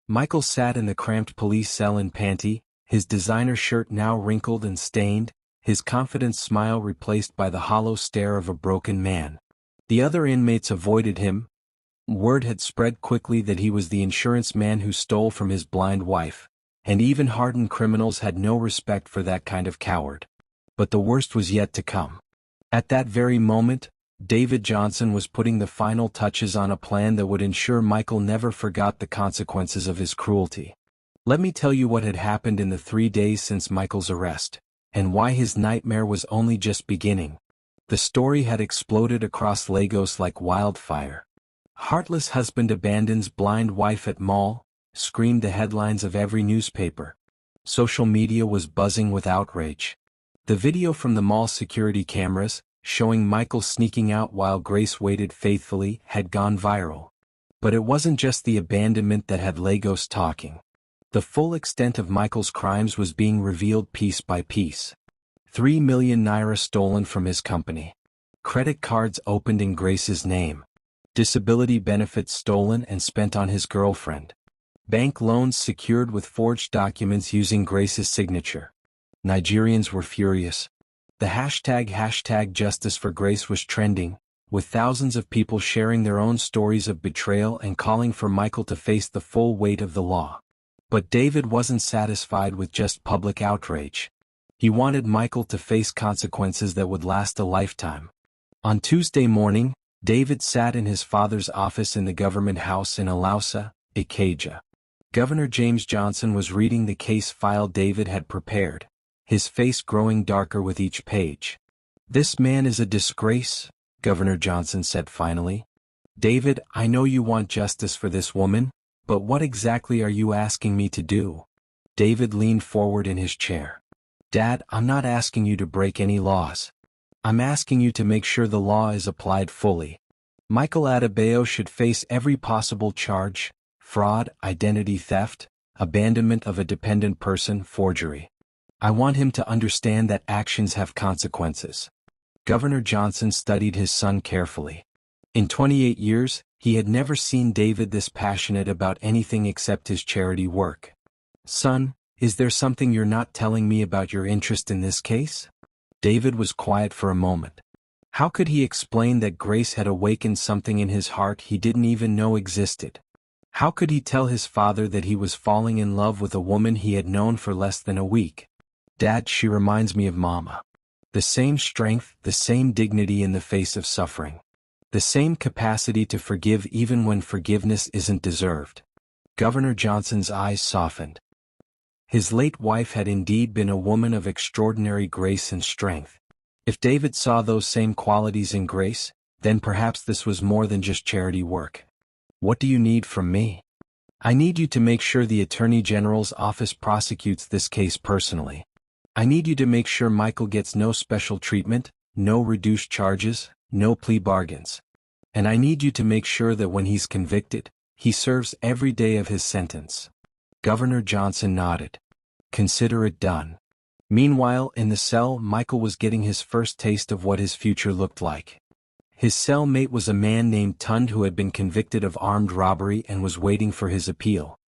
Michael sat in the cramped police cell in panty, his designer shirt now wrinkled and stained, his confident smile replaced by the hollow stare of a broken man. The other inmates avoided him. Word had spread quickly that he was the insurance man who stole from his blind wife, and even hardened criminals had no respect for that kind of coward. But the worst was yet to come. At that very moment, David Johnson was putting the final touches on a plan that would ensure Michael never forgot the consequences of his cruelty. Let me tell you what had happened in the 3 days since Michael's arrest, and why his nightmare was only just beginning. The story had exploded across Lagos like wildfire. Heartless husband abandons blind wife at mall, screamed the headlines of every newspaper. Social media was buzzing with outrage. The video from the mall security cameras, showing Michael sneaking out while Grace waited faithfully, had gone viral. But it wasn't just the abandonment that had Lagos talking. The full extent of Michael's crimes was being revealed piece by piece. 3 million naira stolen from his company. Credit cards opened in Grace's name. Disability benefits stolen and spent on his girlfriend. Bank loans secured with forged documents using Grace's signature. Nigerians were furious. The hashtag Justice for Grace was trending, with thousands of people sharing their own stories of betrayal and calling for Michael to face the full weight of the law. But David wasn't satisfied with just public outrage. He wanted Michael to face consequences that would last a lifetime. On Tuesday morning, David sat in his father's office in the government house in Alausa, Ikeja. Governor James Johnson was reading the case file David had prepared, his face growing darker with each page. "This man is a disgrace," Governor Johnson said finally. "David, I know you want justice for this woman, but what exactly are you asking me to do?" David leaned forward in his chair. "Dad, I'm not asking you to break any laws. I'm asking you to make sure the law is applied fully. Michael Adebayo should face every possible charge: fraud, identity theft, abandonment of a dependent person, forgery. I want him to understand that actions have consequences." Governor Johnson studied his son carefully. In 28 years, he had never seen David this passionate about anything except his charity work. "Son, is there something you're not telling me about your interest in this case?" David was quiet for a moment. How could he explain that Grace had awakened something in his heart he didn't even know existed? How could he tell his father that he was falling in love with a woman he had known for less than a week? "Dad, she reminds me of Mama. The same strength, the same dignity in the face of suffering. The same capacity to forgive even when forgiveness isn't deserved." Governor Johnson's eyes softened. His late wife had indeed been a woman of extraordinary grace and strength. If David saw those same qualities in Grace, then perhaps this was more than just charity work. "What do you need from me?" "I need you to make sure the Attorney General's office prosecutes this case personally. I need you to make sure Michael gets no special treatment, no reduced charges, no plea bargains. And I need you to make sure that when he's convicted, he serves every day of his sentence." Governor Johnson nodded. "Consider it done." Meanwhile, in the cell, Michael was getting his first taste of what his future looked like. His cellmate was a man named Tund who had been convicted of armed robbery and was waiting for his appeal.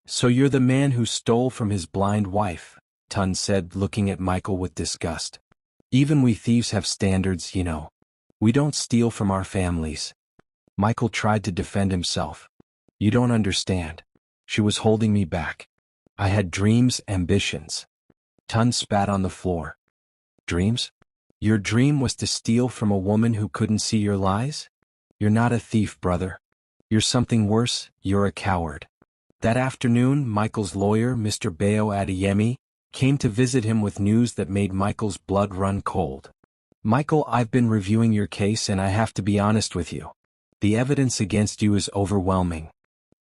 "So you're the man who stole from his blind wife," Tund said, looking at Michael with disgust. "Even we thieves have standards, you know. We don't steal from our families." Michael tried to defend himself. "You don't understand. She was holding me back. I had dreams, ambitions." Tund spat on the floor. "Dreams? Your dream was to steal from a woman who couldn't see your lies? You're not a thief, brother. You're something worse, you're a coward." That afternoon, Michael's lawyer, Mr. Bayo Adeyemi, came to visit him with news that made Michael's blood run cold. "Michael, I've been reviewing your case and I have to be honest with you. The evidence against you is overwhelming.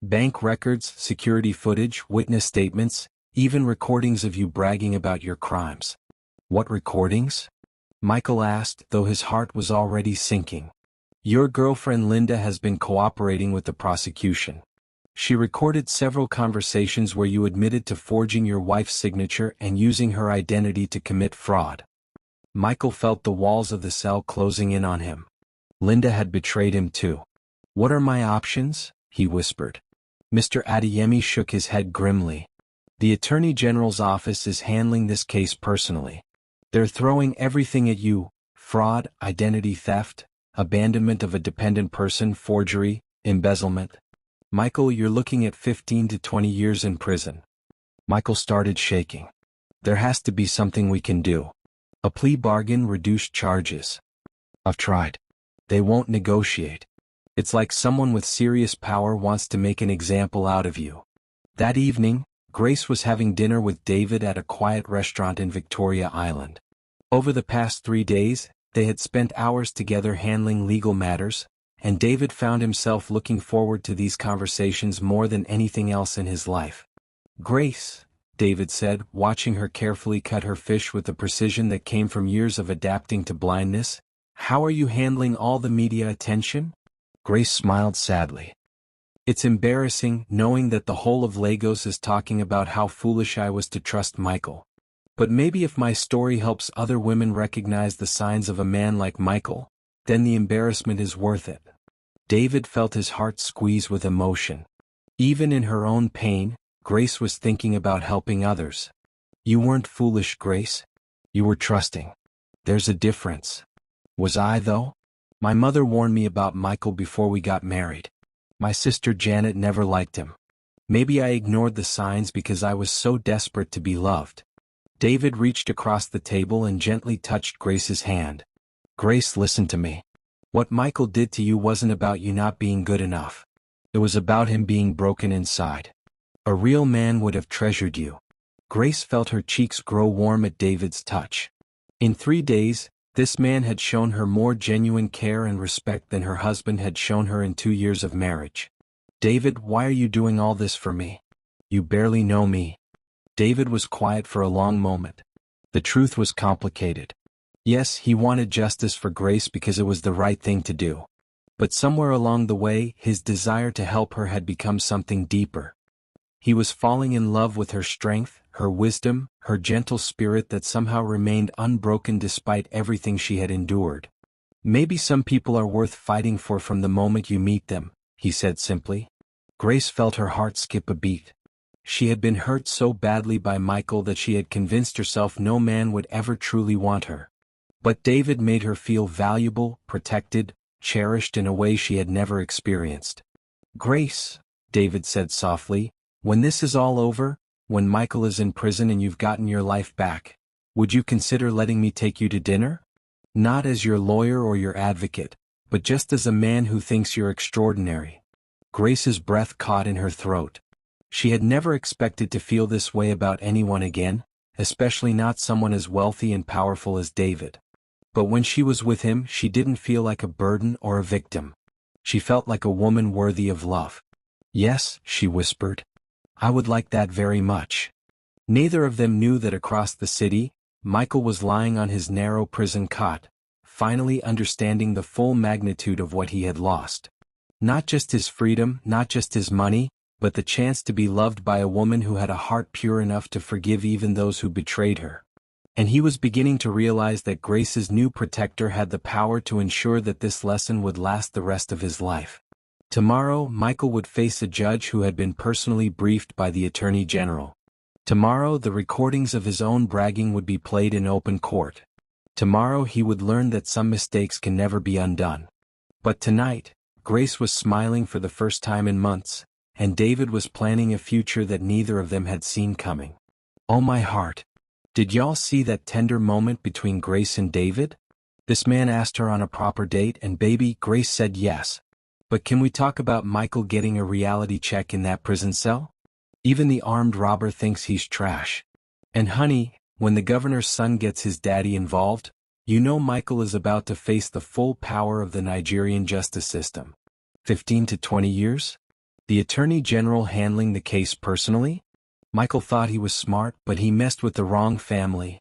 Bank records, security footage, witness statements, even recordings of you bragging about your crimes." "What recordings?" Michael asked, though his heart was already sinking. "Your girlfriend Linda has been cooperating with the prosecution. She recorded several conversations where you admitted to forging your wife's signature and using her identity to commit fraud." Michael felt the walls of the cell closing in on him. Linda had betrayed him too. "What are my options?" he whispered. Mr. Adeyemi shook his head grimly. "The Attorney General's office is handling this case personally. They're throwing everything at you: fraud, identity theft, abandonment of a dependent person, forgery, embezzlement. Michael, you're looking at 15 to 20 years in prison." Michael started shaking. "There has to be something we can do. A plea bargain, reduced charges." "I've tried. They won't negotiate. It's like someone with serious power wants to make an example out of you." That evening, Grace was having dinner with David at a quiet restaurant in Victoria Island. Over the past 3 days, they had spent hours together handling legal matters, and David found himself looking forward to these conversations more than anything else in his life. "Grace," David said, watching her carefully cut her fish with the precision that came from years of adapting to blindness, "how are you handling all the media attention?" Grace smiled sadly. "It's embarrassing knowing that the whole of Lagos is talking about how foolish I was to trust Michael. But maybe if my story helps other women recognize the signs of a man like Michael, then the embarrassment is worth it." David felt his heart squeeze with emotion. Even in her own pain, Grace was thinking about helping others. "You weren't foolish, Grace. You were trusting. There's a difference." "Was I, though? My mother warned me about Michael before we got married. My sister Janet never liked him. Maybe I ignored the signs because I was so desperate to be loved. David reached across the table and gently touched Grace's hand. Grace, listen to me. What Michael did to you wasn't about you not being good enough. It was about him being broken inside. A real man would have treasured you. Grace felt her cheeks grow warm at David's touch. In 3 days, this man had shown her more genuine care and respect than her husband had shown her in 2 years of marriage. David, why are you doing all this for me? You barely know me. David was quiet for a long moment. The truth was complicated. Yes, he wanted justice for Grace because it was the right thing to do. But somewhere along the way, his desire to help her had become something deeper. He was falling in love with her strength, her wisdom, her gentle spirit that somehow remained unbroken despite everything she had endured. Maybe some people are worth fighting for from the moment you meet them, he said simply. Grace felt her heart skip a beat. She had been hurt so badly by Michael that she had convinced herself no man would ever truly want her. But David made her feel valuable, protected, cherished in a way she had never experienced. Grace, David said softly, when this is all over, when Michael is in prison and you've gotten your life back, would you consider letting me take you to dinner? Not as your lawyer or your advocate, but just as a man who thinks you're extraordinary. Grace's breath caught in her throat. She had never expected to feel this way about anyone again, especially not someone as wealthy and powerful as David. But when she was with him, she didn't feel like a burden or a victim. She felt like a woman worthy of love. Yes, she whispered. I would like that very much. Neither of them knew that across the city, Michael was lying on his narrow prison cot, finally understanding the full magnitude of what he had lost. Not just his freedom, not just his money, but the chance to be loved by a woman who had a heart pure enough to forgive even those who betrayed her. And he was beginning to realize that Grace's new protector had the power to ensure that this lesson would last the rest of his life. Tomorrow, Michael would face a judge who had been personally briefed by the Attorney General. Tomorrow, the recordings of his own bragging would be played in open court. Tomorrow, he would learn that some mistakes can never be undone. But tonight, Grace was smiling for the first time in months, and David was planning a future that neither of them had seen coming. Oh my heart. Did y'all see that tender moment between Grace and David? This man asked her on a proper date and baby, Grace said yes. But can we talk about Michael getting a reality check in that prison cell? Even the armed robber thinks he's trash. And honey, when the governor's son gets his daddy involved, you know Michael is about to face the full power of the Nigerian justice system. 15 to 20 years? The Attorney General handling the case personally? Michael thought he was smart, but he messed with the wrong family.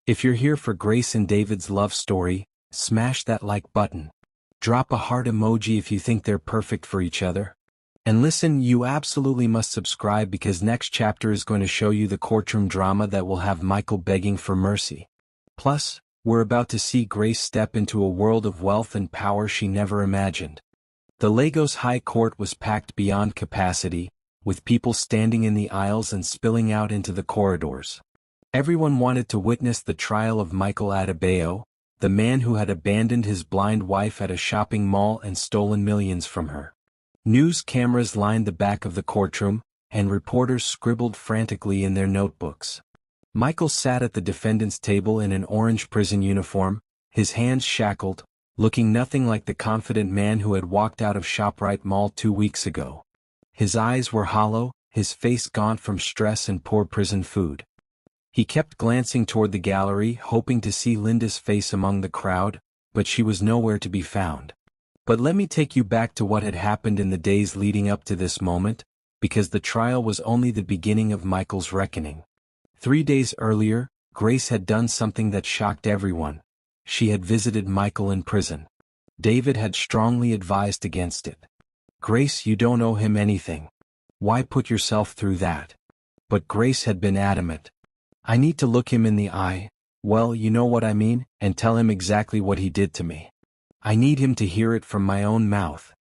If you're here for Grace and David's love story, smash that like button. Drop a heart emoji if you think they're perfect for each other. And listen, you absolutely must subscribe because next chapter is going to show you the courtroom drama that will have Michael begging for mercy. Plus, we're about to see Grace step into a world of wealth and power she never imagined. The Lagos High Court was packed beyond capacity, with people standing in the aisles and spilling out into the corridors. Everyone wanted to witness the trial of Michael Adebayo, the man who had abandoned his blind wife at a shopping mall and stolen millions from her. News cameras lined the back of the courtroom, and reporters scribbled frantically in their notebooks. Michael sat at the defendant's table in an orange prison uniform, his hands shackled, looking nothing like the confident man who had walked out of ShopRite Mall 2 weeks ago. His eyes were hollow, his face gaunt from stress and poor prison food. He kept glancing toward the gallery, hoping to see Linda's face among the crowd, but she was nowhere to be found. But let me take you back to what had happened in the days leading up to this moment, because the trial was only the beginning of Michael's reckoning. 3 days earlier, Grace had done something that shocked everyone. She had visited Michael in prison. David had strongly advised against it. Grace, you don't owe him anything. Why put yourself through that? But Grace had been adamant. I need to look him in the eye, well, you know what I mean, and tell him exactly what he did to me. I need him to hear it from my own mouth.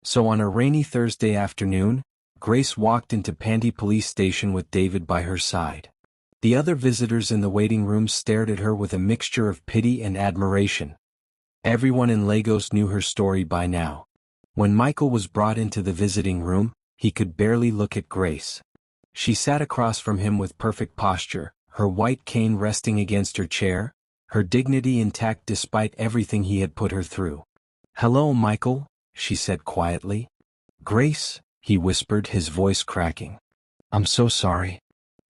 So on a rainy Thursday afternoon, Grace walked into Panty Police Station with David by her side. The other visitors in the waiting room stared at her with a mixture of pity and admiration. Everyone in Lagos knew her story by now. When Michael was brought into the visiting room, He could barely look at Grace. She sat across from him with perfect posture, her white cane resting against her chair, her dignity intact despite everything he had put her through. "Hello, Michael," she said quietly. "Grace," he whispered, his voice cracking. "I'm so sorry.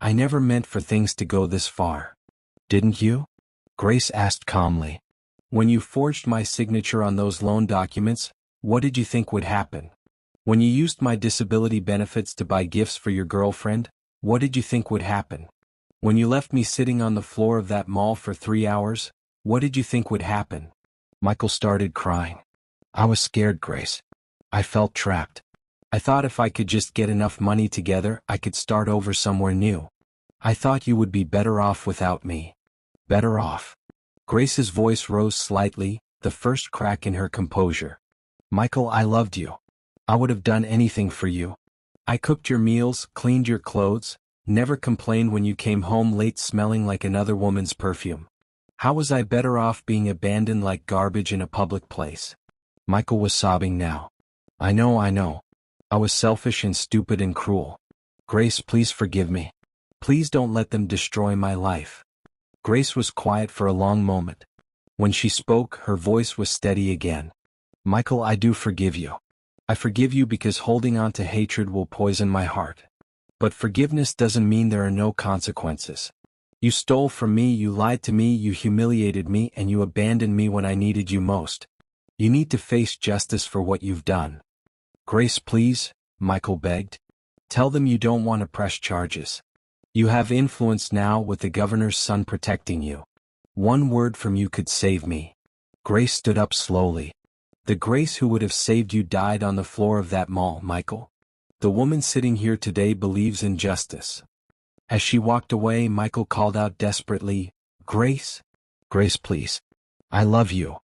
I never meant for things to go this far." "Didn't you?" Grace asked calmly. "When you forged my signature on those loan documents, what did you think would happen? When you used my disability benefits to buy gifts for your girlfriend, what did you think would happen? When you left me sitting on the floor of that mall for 3 hours, what did you think would happen?" Michael started crying. "I was scared, Grace. I felt trapped. I thought if I could just get enough money together, I could start over somewhere new. I thought you would be better off without me." "Better off?" Grace's voice rose slightly, the first crack in her composure. "Michael, I loved you. I would have done anything for you. I cooked your meals, cleaned your clothes, never complained when you came home late smelling like another woman's perfume. How was I better off being abandoned like garbage in a public place?" Michael was sobbing now. I know. I was selfish and stupid and cruel. Grace, please forgive me. Please don't let them destroy my life." Grace was quiet for a long moment. When she spoke, her voice was steady again. "Michael, I do forgive you. I forgive you because holding on to hatred will poison my heart. But forgiveness doesn't mean there are no consequences. You stole from me, you lied to me, you humiliated me, and you abandoned me when I needed you most. You need to face justice for what you've done." "Grace, please," Michael begged. "Tell them you don't want to press charges. You have influence now with the governor's son protecting you. One word from you could save me." Grace stood up slowly. "The Grace who would have saved you died on the floor of that mall, Michael. The woman sitting here today believes in justice." As she walked away, Michael called out desperately, "Grace? Grace, please. I love you."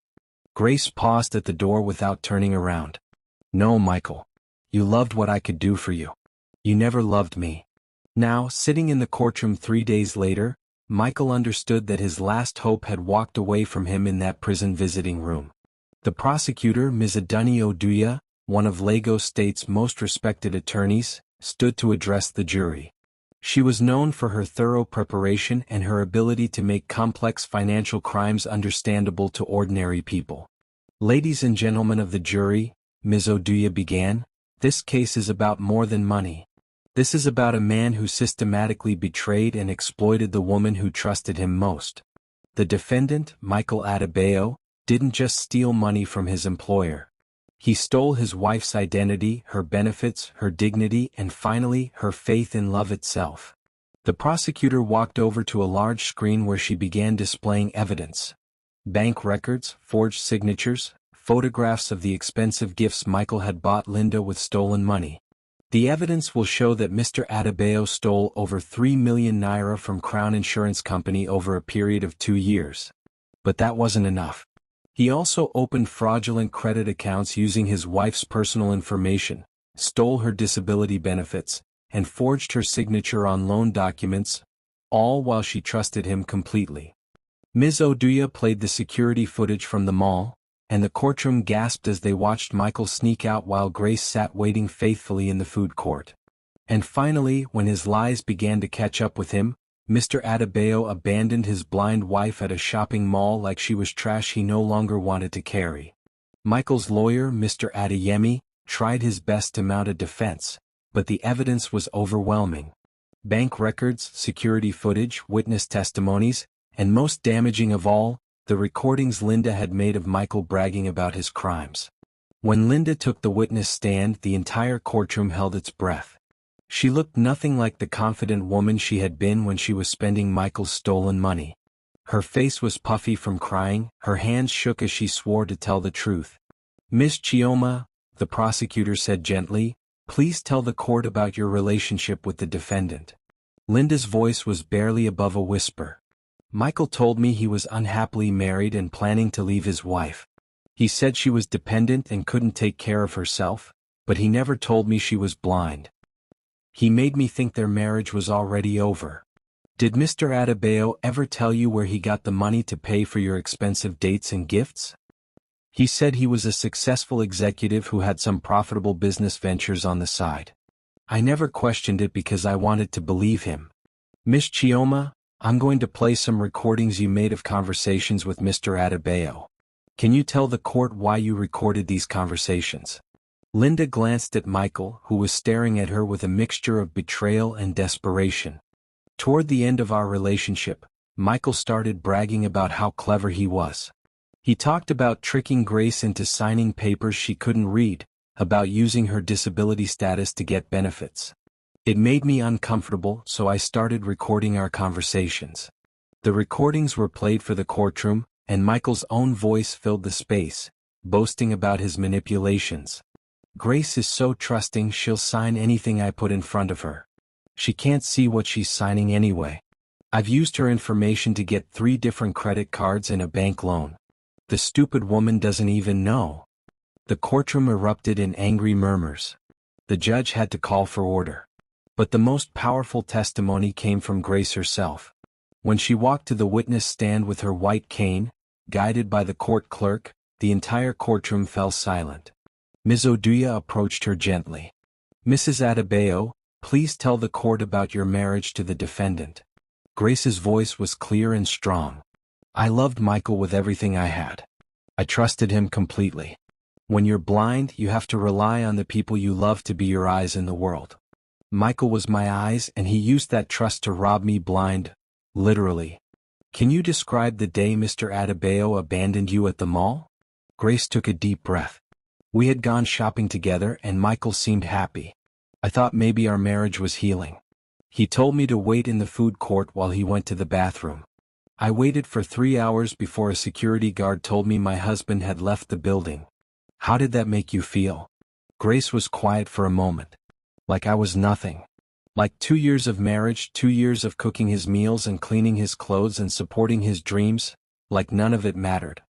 Grace paused at the door without turning around. "No, Michael. You loved what I could do for you. You never loved me." Now, sitting in the courtroom 3 days later, Michael understood that his last hope had walked away from him in that prison visiting room. The prosecutor, Ms. Adunni Oduya, one of Lagos State's most respected attorneys, stood to address the jury. She was known for her thorough preparation and her ability to make complex financial crimes understandable to ordinary people. "Ladies and gentlemen of the jury," Ms. Oduya began, "this case is about more than money. This is about a man who systematically betrayed and exploited the woman who trusted him most. The defendant, Michael Adebayo, didn't just steal money from his employer. He stole his wife's identity, her benefits, her dignity, and finally, her faith in love itself." The prosecutor walked over to a large screen where she began displaying evidence. Bank records, forged signatures, photographs of the expensive gifts Michael had bought Linda with stolen money. "The evidence will show that Mr. Adebayo stole over 3 million naira from Crown Insurance Company over a period of 2 years. But that wasn't enough. He also opened fraudulent credit accounts using his wife's personal information, stole her disability benefits, and forged her signature on loan documents, all while she trusted him completely." Ms. Oduya played the security footage from the mall, and the courtroom gasped as they watched Michael sneak out while Grace sat waiting faithfully in the food court. And finally, when his lies began to catch up with him, Mr. Adebayo abandoned his blind wife at a shopping mall like she was trash he no longer wanted to carry. Michael's lawyer, Mr. Adeyemi, tried his best to mount a defense, but the evidence was overwhelming. Bank records, security footage, witness testimonies, and most damaging of all, the recordings Linda had made of Michael bragging about his crimes. When Linda took the witness stand, the entire courtroom held its breath. She looked nothing like the confident woman she had been when she was spending Michael's stolen money. Her face was puffy from crying, her hands shook as she swore to tell the truth. "Miss Chioma," the prosecutor said gently, "please tell the court about your relationship with the defendant." Linda's voice was barely above a whisper. "Michael told me he was unhappily married and planning to leave his wife. He said she was dependent and couldn't take care of herself, but he never told me she was blind. He made me think their marriage was already over." "Did Mr. Adebayo ever tell you where he got the money to pay for your expensive dates and gifts?" "He said he was a successful executive who had some profitable business ventures on the side. I never questioned it because I wanted to believe him. Miss Chioma, I'm going to play some recordings you made of conversations with Mr. Adebayo. Can you tell the court why you recorded these conversations? Linda glanced at Michael, who was staring at her with a mixture of betrayal and desperation. Toward the end of our relationship, Michael started bragging about how clever he was. He talked about tricking Grace into signing papers she couldn't read, about using her disability status to get benefits. It made me uncomfortable, so I started recording our conversations. The recordings were played for the courtroom, and Michael's own voice filled the space, boasting about his manipulations. Grace is so trusting she'll sign anything I put in front of her. She can't see what she's signing anyway. I've used her information to get 3 different credit cards and a bank loan. The stupid woman doesn't even know. The courtroom erupted in angry murmurs. The judge had to call for order. But the most powerful testimony came from Grace herself. When she walked to the witness stand with her white cane, guided by the court clerk, the entire courtroom fell silent. Ms. Oduya approached her gently. Mrs. Adebayo, please tell the court about your marriage to the defendant. Grace's voice was clear and strong. I loved Michael with everything I had. I trusted him completely. When you're blind, you have to rely on the people you love to be your eyes in the world. Michael was my eyes, and he used that trust to rob me blind, literally. Can you describe the day Mr. Adebayo abandoned you at the mall? Grace took a deep breath. We had gone shopping together and Michael seemed happy. I thought maybe our marriage was healing. He told me to wait in the food court while he went to the bathroom. I waited for 3 hours before a security guard told me my husband had left the building. How did that make you feel? Grace was quiet for a moment. Like I was nothing. Like 2 years of marriage, 2 years of cooking his meals and cleaning his clothes and supporting his dreams, like none of it mattered.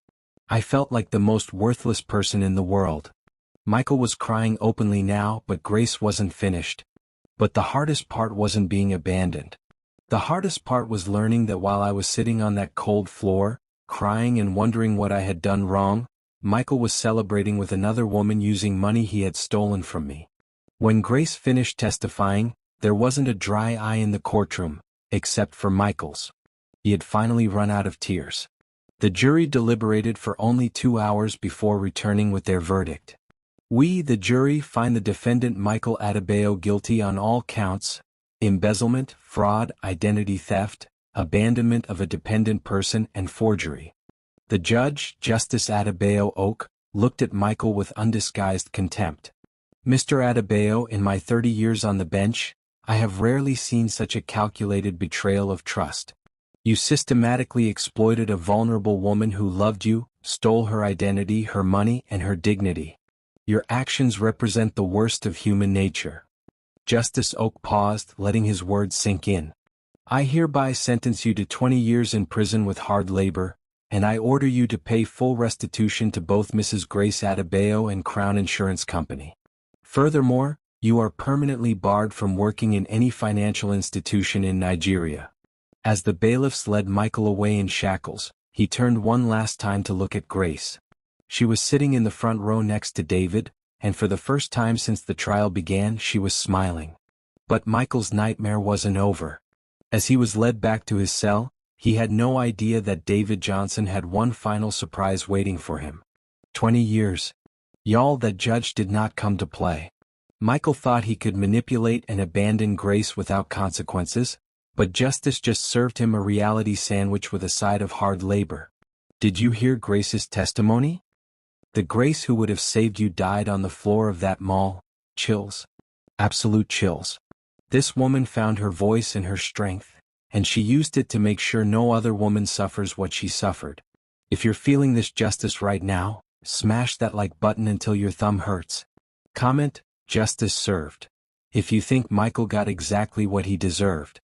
I felt like the most worthless person in the world. Michael was crying openly now, but Grace wasn't finished. But the hardest part wasn't being abandoned. The hardest part was learning that while I was sitting on that cold floor, crying and wondering what I had done wrong, Michael was celebrating with another woman using money he had stolen from me. When Grace finished testifying, there wasn't a dry eye in the courtroom, except for Michael's. He had finally run out of tears. The jury deliberated for only 2 hours before returning with their verdict. We, the jury, find the defendant Michael Adebayo guilty on all counts: embezzlement, fraud, identity theft, abandonment of a dependent person, and forgery. The judge, Justice Adebayo Oak, looked at Michael with undisguised contempt. Mr. Adebayo, in my 30 years on the bench, I have rarely seen such a calculated betrayal of trust. You systematically exploited a vulnerable woman who loved you, stole her identity, her money, and her dignity. Your actions represent the worst of human nature. Justice Oak paused, letting his words sink in. I hereby sentence you to 20 years in prison with hard labor, and I order you to pay full restitution to both Mrs. Grace Adebayo and Crown Insurance Company. Furthermore, you are permanently barred from working in any financial institution in Nigeria. As the bailiffs led Michael away in shackles, he turned one last time to look at Grace. She was sitting in the front row next to David, and for the first time since the trial began, she was smiling. But Michael's nightmare wasn't over. As he was led back to his cell, he had no idea that David Johnson had one final surprise waiting for him. 20 years. Y'all, that judge did not come to play. Michael thought he could manipulate and abandon Grace without consequences, but justice just served him a reality sandwich with a side of hard labor. Did you hear Grace's testimony? The Grace who would have saved you died on the floor of that mall. Chills. Absolute chills. This woman found her voice and her strength, and she used it to make sure no other woman suffers what she suffered. If you're feeling this justice right now, smash that like button until your thumb hurts. Comment, justice served. If you think Michael got exactly what he deserved.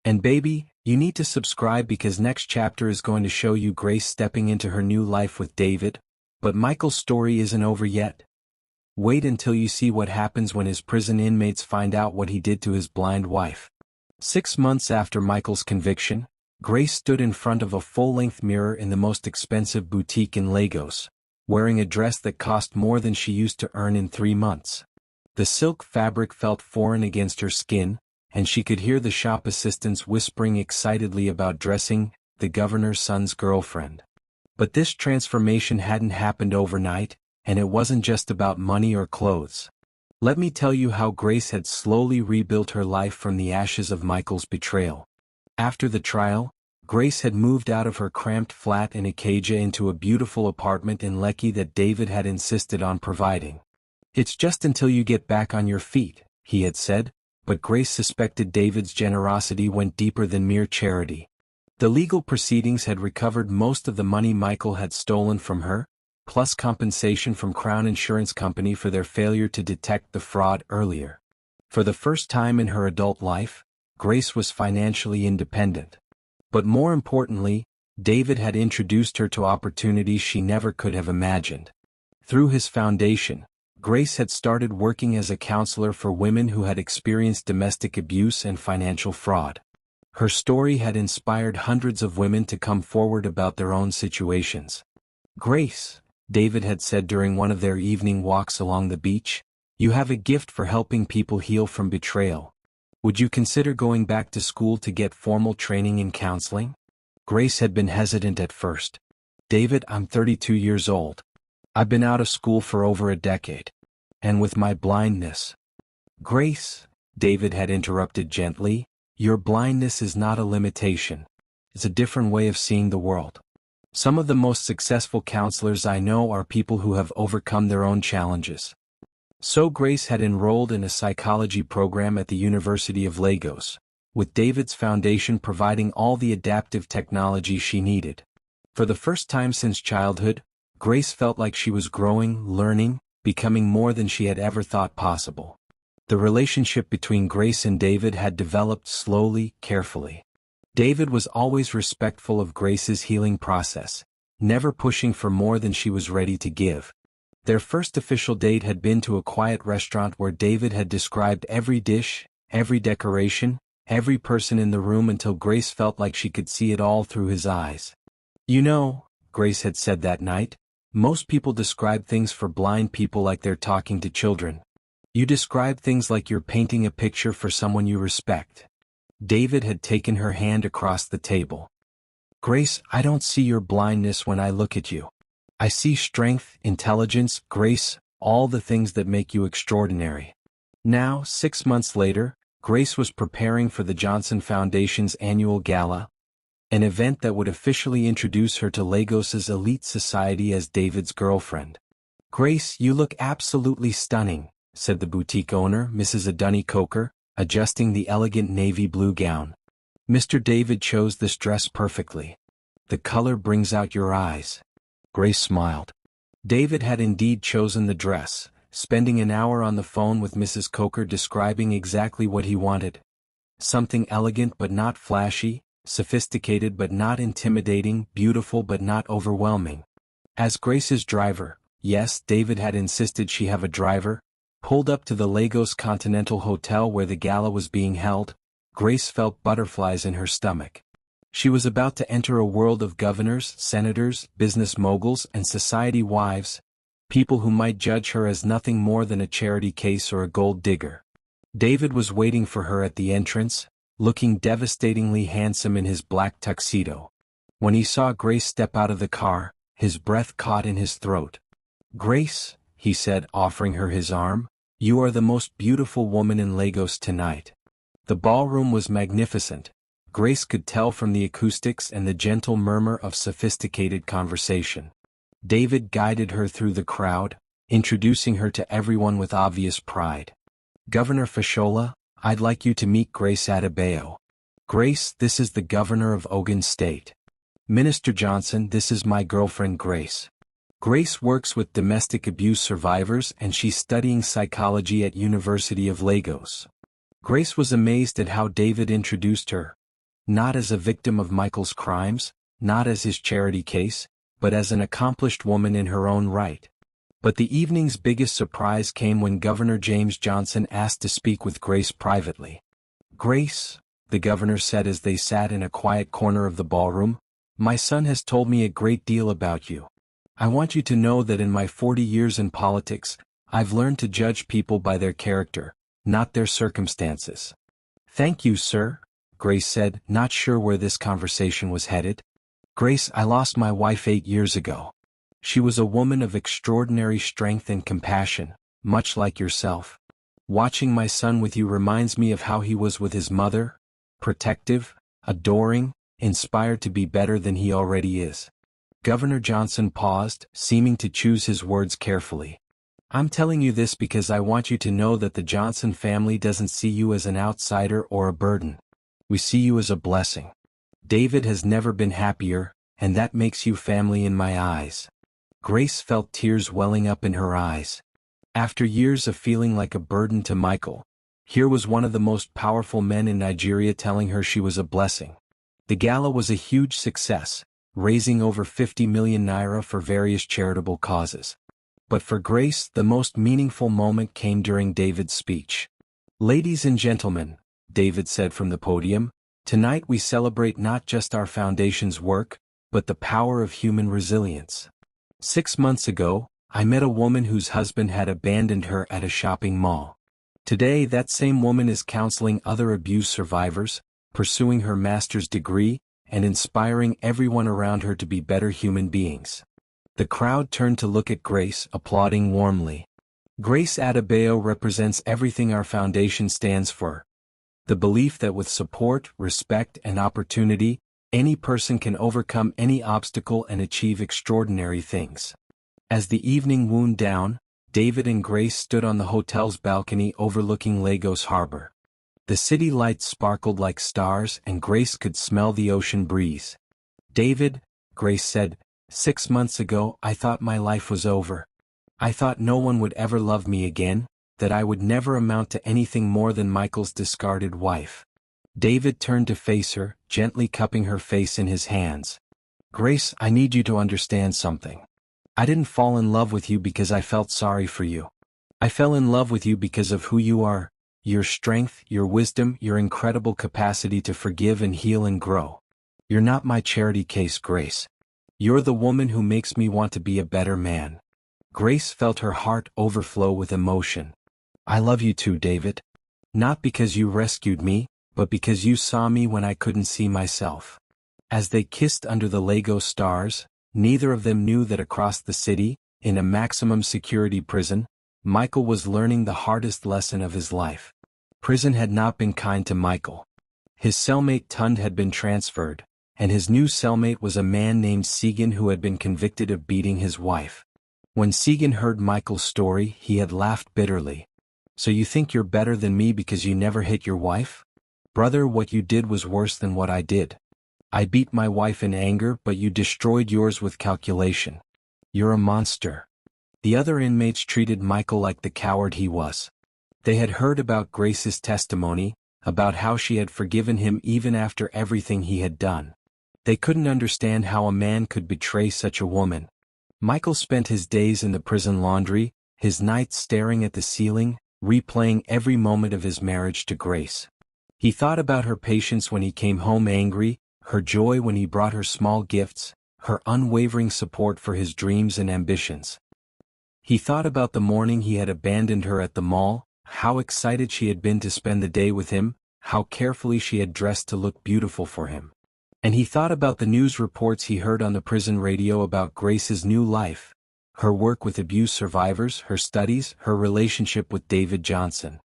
And baby, you need to subscribe because next chapter is going to show you Grace stepping into her new life with David. But Michael's story isn't over yet. Wait until you see what happens when his prison inmates find out what he did to his blind wife. 6 months after Michael's conviction, Grace stood in front of a full-length mirror in the most expensive boutique in Lagos, wearing a dress that cost more than she used to earn in 3 months. The silk fabric felt foreign against her skin, and she could hear the shop assistants whispering excitedly about dressing the governor's son's girlfriend. But this transformation hadn't happened overnight, and it wasn't just about money or clothes. Let me tell you how Grace had slowly rebuilt her life from the ashes of Michael's betrayal. After the trial, Grace had moved out of her cramped flat in Acadia into a beautiful apartment in Lekki that David had insisted on providing. "It's just until you get back on your feet," he had said, but Grace suspected David's generosity went deeper than mere charity. The legal proceedings had recovered most of the money Michael had stolen from her, plus compensation from Crown Insurance Company for their failure to detect the fraud earlier. For the first time in her adult life, Grace was financially independent. But more importantly, David had introduced her to opportunities she never could have imagined. Through his foundation, Grace had started working as a counselor for women who had experienced domestic abuse and financial fraud. Her story had inspired hundreds of women to come forward about their own situations. "Grace," David had said during one of their evening walks along the beach, "you have a gift for helping people heal from betrayal. Would you consider going back to school to get formal training in counseling?" Grace had been hesitant at first. "David, I'm 32 years old. I've been out of school for over a decade. And with my blindness—" "Grace," David had interrupted gently, "your blindness is not a limitation. It's a different way of seeing the world. Some of the most successful counselors I know are people who have overcome their own challenges." So Grace had enrolled in a psychology program at the University of Lagos, with David's foundation providing all the adaptive technology she needed. For the first time since childhood, Grace felt like she was growing, learning, becoming more than she had ever thought possible. The relationship between Grace and David had developed slowly, carefully. David was always respectful of Grace's healing process, never pushing for more than she was ready to give. Their first official date had been to a quiet restaurant where David had described every dish, every decoration, every person in the room until Grace felt like she could see it all through his eyes. "You know," Grace had said that night, "most people describe things for blind people like they're talking to children. You describe things like you're painting a picture for someone you respect." David had taken her hand across the table. "Grace, I don't see your blindness when I look at you. I see strength, intelligence, grace, all the things that make you extraordinary." Now, 6 months later, Grace was preparing for the Johnson Foundation's annual gala, an event that would officially introduce her to Lagos's elite society as David's girlfriend. "Grace, you look absolutely stunning," said the boutique owner, Mrs. Adunni Coker, adjusting the elegant navy blue gown. "Mr. David chose this dress perfectly. The color brings out your eyes." Grace smiled. David had indeed chosen the dress, spending an hour on the phone with Mrs. Coker describing exactly what he wanted. Something elegant but not flashy, sophisticated but not intimidating, beautiful but not overwhelming. As Grace's driver, yes, David had insisted she have a driver, pulled up to the Lagos Continental Hotel where the gala was being held, Grace felt butterflies in her stomach. She was about to enter a world of governors, senators, business moguls, and society wives, people who might judge her as nothing more than a charity case or a gold digger. David was waiting for her at the entrance, looking devastatingly handsome in his black tuxedo. When he saw Grace step out of the car, his breath caught in his throat. "Grace," he said, offering her his arm, "you are the most beautiful woman in Lagos tonight." The ballroom was magnificent. Grace could tell from the acoustics and the gentle murmur of sophisticated conversation. David guided her through the crowd, introducing her to everyone with obvious pride. "Governor Fashola, I'd like you to meet Grace Adebayo. Grace, this is the governor of Ogun State. Minister Johnson, this is my girlfriend Grace. Grace works with domestic abuse survivors and she's studying psychology at University of Lagos." Grace was amazed at how David introduced her. Not as a victim of Michael's crimes, not as his charity case, but as an accomplished woman in her own right. But the evening's biggest surprise came when Governor James Johnson asked to speak with Grace privately. "Grace," the governor said as they sat in a quiet corner of the ballroom, "my son has told me a great deal about you. I want you to know that in my 40 years in politics, I've learned to judge people by their character, not their circumstances. Thank you, sir, Grace said, not sure where this conversation was headed. Grace, I lost my wife 8 years ago. She was a woman of extraordinary strength and compassion, much like yourself. Watching my son with you reminds me of how he was with his mother, protective, adoring, inspired to be better than he already is. Governor Johnson paused, seeming to choose his words carefully. I'm telling you this because I want you to know that the Johnson family doesn't see you as an outsider or a burden. We see you as a blessing. David has never been happier, and that makes you family in my eyes. Grace felt tears welling up in her eyes. After years of feeling like a burden to Michael, here was one of the most powerful men in Nigeria telling her she was a blessing. The gala was a huge success, raising over 50 million naira for various charitable causes. But for Grace, the most meaningful moment came during David's speech. Ladies and gentlemen, David said from the podium, tonight we celebrate not just our foundation's work, but the power of human resilience. 6 months ago, I met a woman whose husband had abandoned her at a shopping mall. Today that same woman is counseling other abuse survivors, pursuing her master's degree, and inspiring everyone around her to be better human beings. The crowd turned to look at Grace, applauding warmly. Grace Adebayo represents everything our foundation stands for. The belief that with support, respect, and opportunity, any person can overcome any obstacle and achieve extraordinary things. As the evening wound down, David and Grace stood on the hotel's balcony overlooking Lagos Harbor. The city lights sparkled like stars and Grace could smell the ocean breeze. David, Grace said, 6 months ago I thought my life was over. I thought no one would ever love me again, that I would never amount to anything more than Michael's discarded wife. David turned to face her, gently cupping her face in his hands. Grace, I need you to understand something. I didn't fall in love with you because I felt sorry for you. I fell in love with you because of who you are, your strength, your wisdom, your incredible capacity to forgive and heal and grow. You're not my charity case, Grace. You're the woman who makes me want to be a better man. Grace felt her heart overflow with emotion. I love you too, David. Not because you rescued me, but because you saw me when I couldn't see myself. As they kissed under the Lagos stars, neither of them knew that across the city, in a maximum security prison, Michael was learning the hardest lesson of his life. Prison had not been kind to Michael. His cellmate Tund had been transferred, and his new cellmate was a man named Segan who had been convicted of beating his wife. When Segan heard Michael's story, he had laughed bitterly. So you think you're better than me because you never hit your wife? Brother, what you did was worse than what I did. I beat my wife in anger, but you destroyed yours with calculation. You're a monster. The other inmates treated Michael like the coward he was. They had heard about Grace's testimony, about how she had forgiven him even after everything he had done. They couldn't understand how a man could betray such a woman. Michael spent his days in the prison laundry, his nights staring at the ceiling, replaying every moment of his marriage to Grace. He thought about her patience when he came home angry, her joy when he brought her small gifts, her unwavering support for his dreams and ambitions. He thought about the morning he had abandoned her at the mall, how excited she had been to spend the day with him, how carefully she had dressed to look beautiful for him. And he thought about the news reports he heard on the prison radio about Grace's new life, her work with abuse survivors, her studies, her relationship with David Johnson.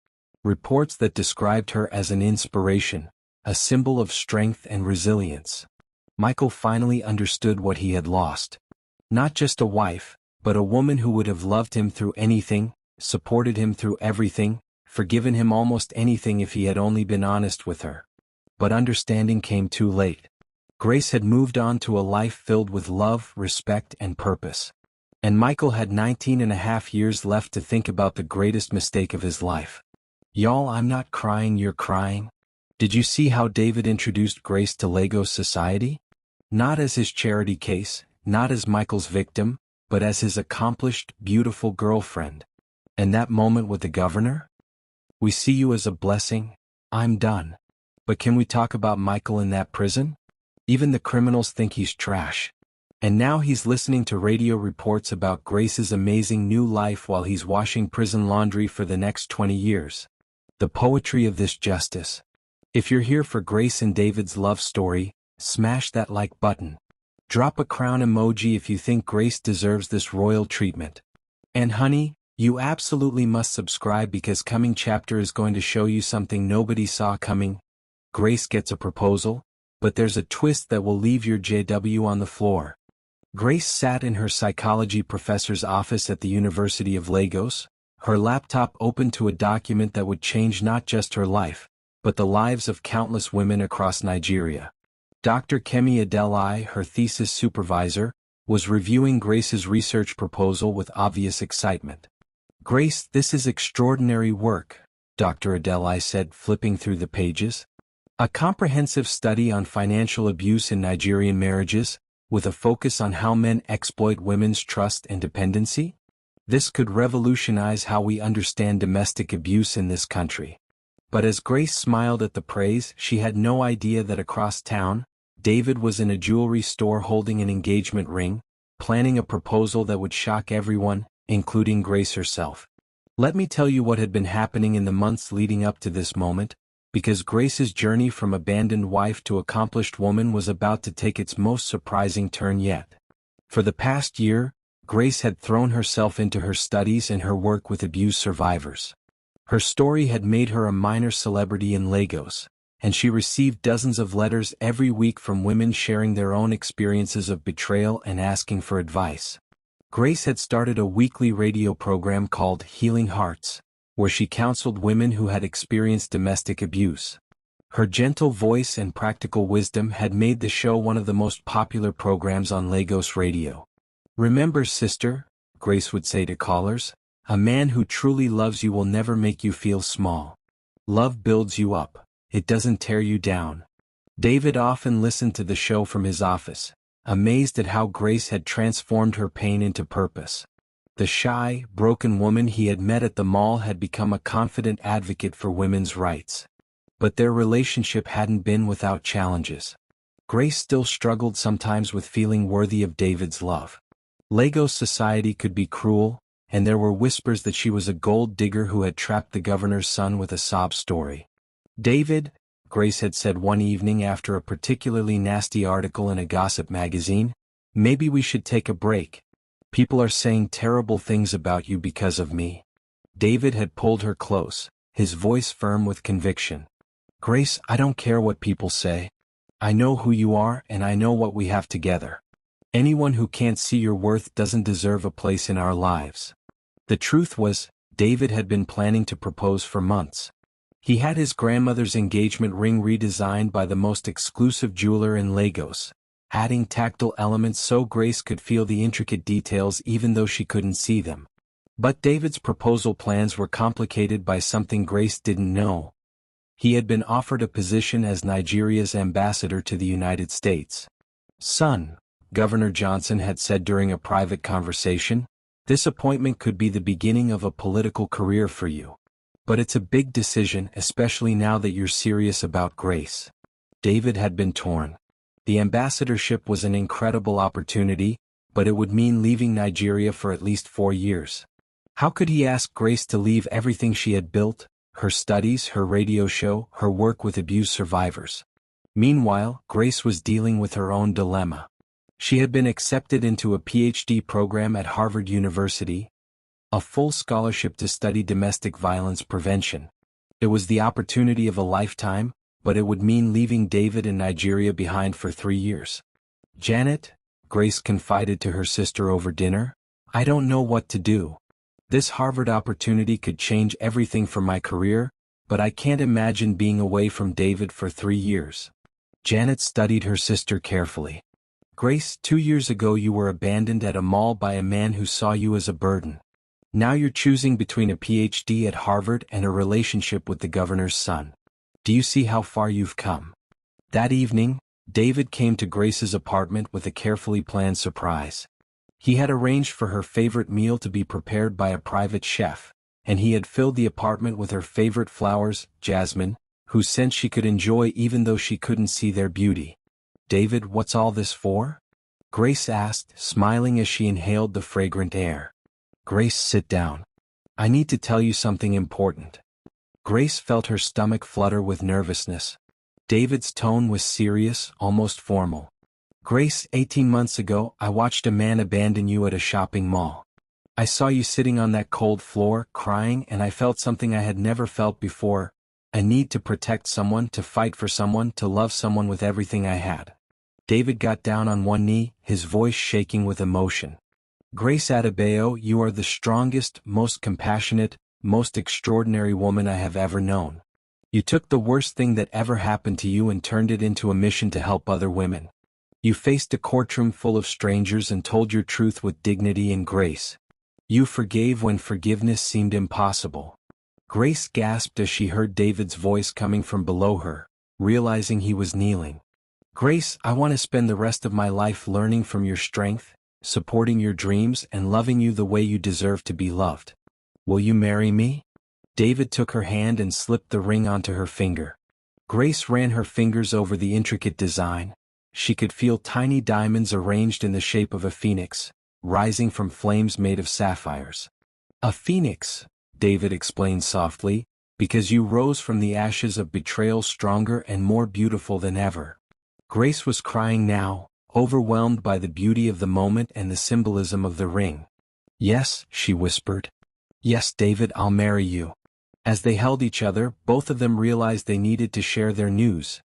Reports that described her as an inspiration, a symbol of strength and resilience. Michael finally understood what he had lost. Not just a wife, but a woman who would have loved him through anything, supported him through everything, forgiven him almost anything if he had only been honest with her. But understanding came too late. Grace had moved on to a life filled with love, respect, and purpose. And Michael had 19.5 years left to think about the greatest mistake of his life. Y'all, I'm not crying, you're crying. Did you see how David introduced Grace to Lagos society? Not as his charity case, not as Michael's victim, but as his accomplished, beautiful girlfriend. And that moment with the governor? We see you as a blessing. I'm done. But can we talk about Michael in that prison? Even the criminals think he's trash. And now he's listening to radio reports about Grace's amazing new life while he's washing prison laundry for the next 20 years. The poetry of this justice. If you're here for Grace and David's love story, smash that like button. Drop a crown emoji if you think Grace deserves this royal treatment. And honey, you absolutely must subscribe because coming chapter is going to show you something nobody saw coming. Grace gets a proposal, but there's a twist that will leave your JW on the floor. Grace sat in her psychology professor's office at the University of Lagos, her laptop open to a document that would change not just her life, but the lives of countless women across Nigeria. Dr. Kemi Adeli, her thesis supervisor, was reviewing Grace's research proposal with obvious excitement. "Grace, this is extraordinary work," Dr. Adeli said, flipping through the pages. "A comprehensive study on financial abuse in Nigerian marriages, with a focus on how men exploit women's trust and dependency? This could revolutionize how we understand domestic abuse in this country." But as Grace smiled at the praise, she had no idea that across town, David was in a jewelry store holding an engagement ring, planning a proposal that would shock everyone, including Grace herself. Let me tell you what had been happening in the months leading up to this moment, because Grace's journey from abandoned wife to accomplished woman was about to take its most surprising turn yet. For the past year, Grace had thrown herself into her studies and her work with abuse survivors. Her story had made her a minor celebrity in Lagos, and she received dozens of letters every week from women sharing their own experiences of betrayal and asking for advice. Grace had started a weekly radio program called Healing Hearts, where she counseled women who had experienced domestic abuse. Her gentle voice and practical wisdom had made the show one of the most popular programs on Lagos radio. "Remember, sister," Grace would say to callers, "a man who truly loves you will never make you feel small. Love builds you up. It doesn't tear you down." David often listened to the show from his office, amazed at how Grace had transformed her pain into purpose. The shy, broken woman he had met at the mall had become a confident advocate for women's rights. But their relationship hadn't been without challenges. Grace still struggled sometimes with feeling worthy of David's love. Lagos society could be cruel, and there were whispers that she was a gold digger who had trapped the governor's son with a sob story. "David," Grace had said one evening after a particularly nasty article in a gossip magazine, "maybe we should take a break. People are saying terrible things about you because of me." David had pulled her close, his voice firm with conviction. "Grace, I don't care what people say. I know who you are and I know what we have together. Anyone who can't see your worth doesn't deserve a place in our lives." The truth was, David had been planning to propose for months. He had his grandmother's engagement ring redesigned by the most exclusive jeweler in Lagos, adding tactile elements so Grace could feel the intricate details even though she couldn't see them. But David's proposal plans were complicated by something Grace didn't know. He had been offered a position as Nigeria's ambassador to the United States. "Son," Governor Johnson had said during a private conversation, "this appointment could be the beginning of a political career for you. But it's a big decision, especially now that you're serious about Grace." David had been torn. The ambassadorship was an incredible opportunity, but it would mean leaving Nigeria for at least 4 years. How could he ask Grace to leave everything she had built, her studies, her radio show, her work with abuse survivors? Meanwhile, Grace was dealing with her own dilemma. She had been accepted into a PhD program at Harvard University, a full scholarship to study domestic violence prevention. It was the opportunity of a lifetime, but it would mean leaving David in Nigeria behind for 3 years. "Janet," Grace confided to her sister over dinner, "I don't know what to do. This Harvard opportunity could change everything for my career, but I can't imagine being away from David for 3 years." Janet studied her sister carefully. "Grace, 2 years ago you were abandoned at a mall by a man who saw you as a burden. Now you're choosing between a PhD at Harvard and a relationship with the governor's son. Do you see how far you've come?" That evening, David came to Grace's apartment with a carefully planned surprise. He had arranged for her favorite meal to be prepared by a private chef, and he had filled the apartment with her favorite flowers, jasmine, whose scent she could enjoy even though she couldn't see their beauty. "David, what's all this for?" Grace asked, smiling as she inhaled the fragrant air. Grace, sit down. I need to tell you something important. Grace felt her stomach flutter with nervousness. David's tone was serious, almost formal. Grace, 18 months ago, I watched a man abandon you at a shopping mall. I saw you sitting on that cold floor, crying, and I felt something I had never felt before. A need to protect someone, to fight for someone, to love someone with everything I had. David got down on one knee, his voice shaking with emotion. Grace Adebayo, you are the strongest, most compassionate, most extraordinary woman I have ever known. You took the worst thing that ever happened to you and turned it into a mission to help other women. You faced a courtroom full of strangers and told your truth with dignity and grace. You forgave when forgiveness seemed impossible. Grace gasped as she heard David's voice coming from below her, realizing he was kneeling. Grace, I want to spend the rest of my life learning from your strength, supporting your dreams, and loving you the way you deserve to be loved. Will you marry me? David took her hand and slipped the ring onto her finger. Grace ran her fingers over the intricate design. She could feel tiny diamonds arranged in the shape of a phoenix, rising from flames made of sapphires. A phoenix, David explained softly, because you rose from the ashes of betrayal stronger and more beautiful than ever. Grace was crying now, overwhelmed by the beauty of the moment and the symbolism of the ring. Yes, she whispered. Yes, David, I'll marry you. As they held each other, both of them realized they needed to share their news.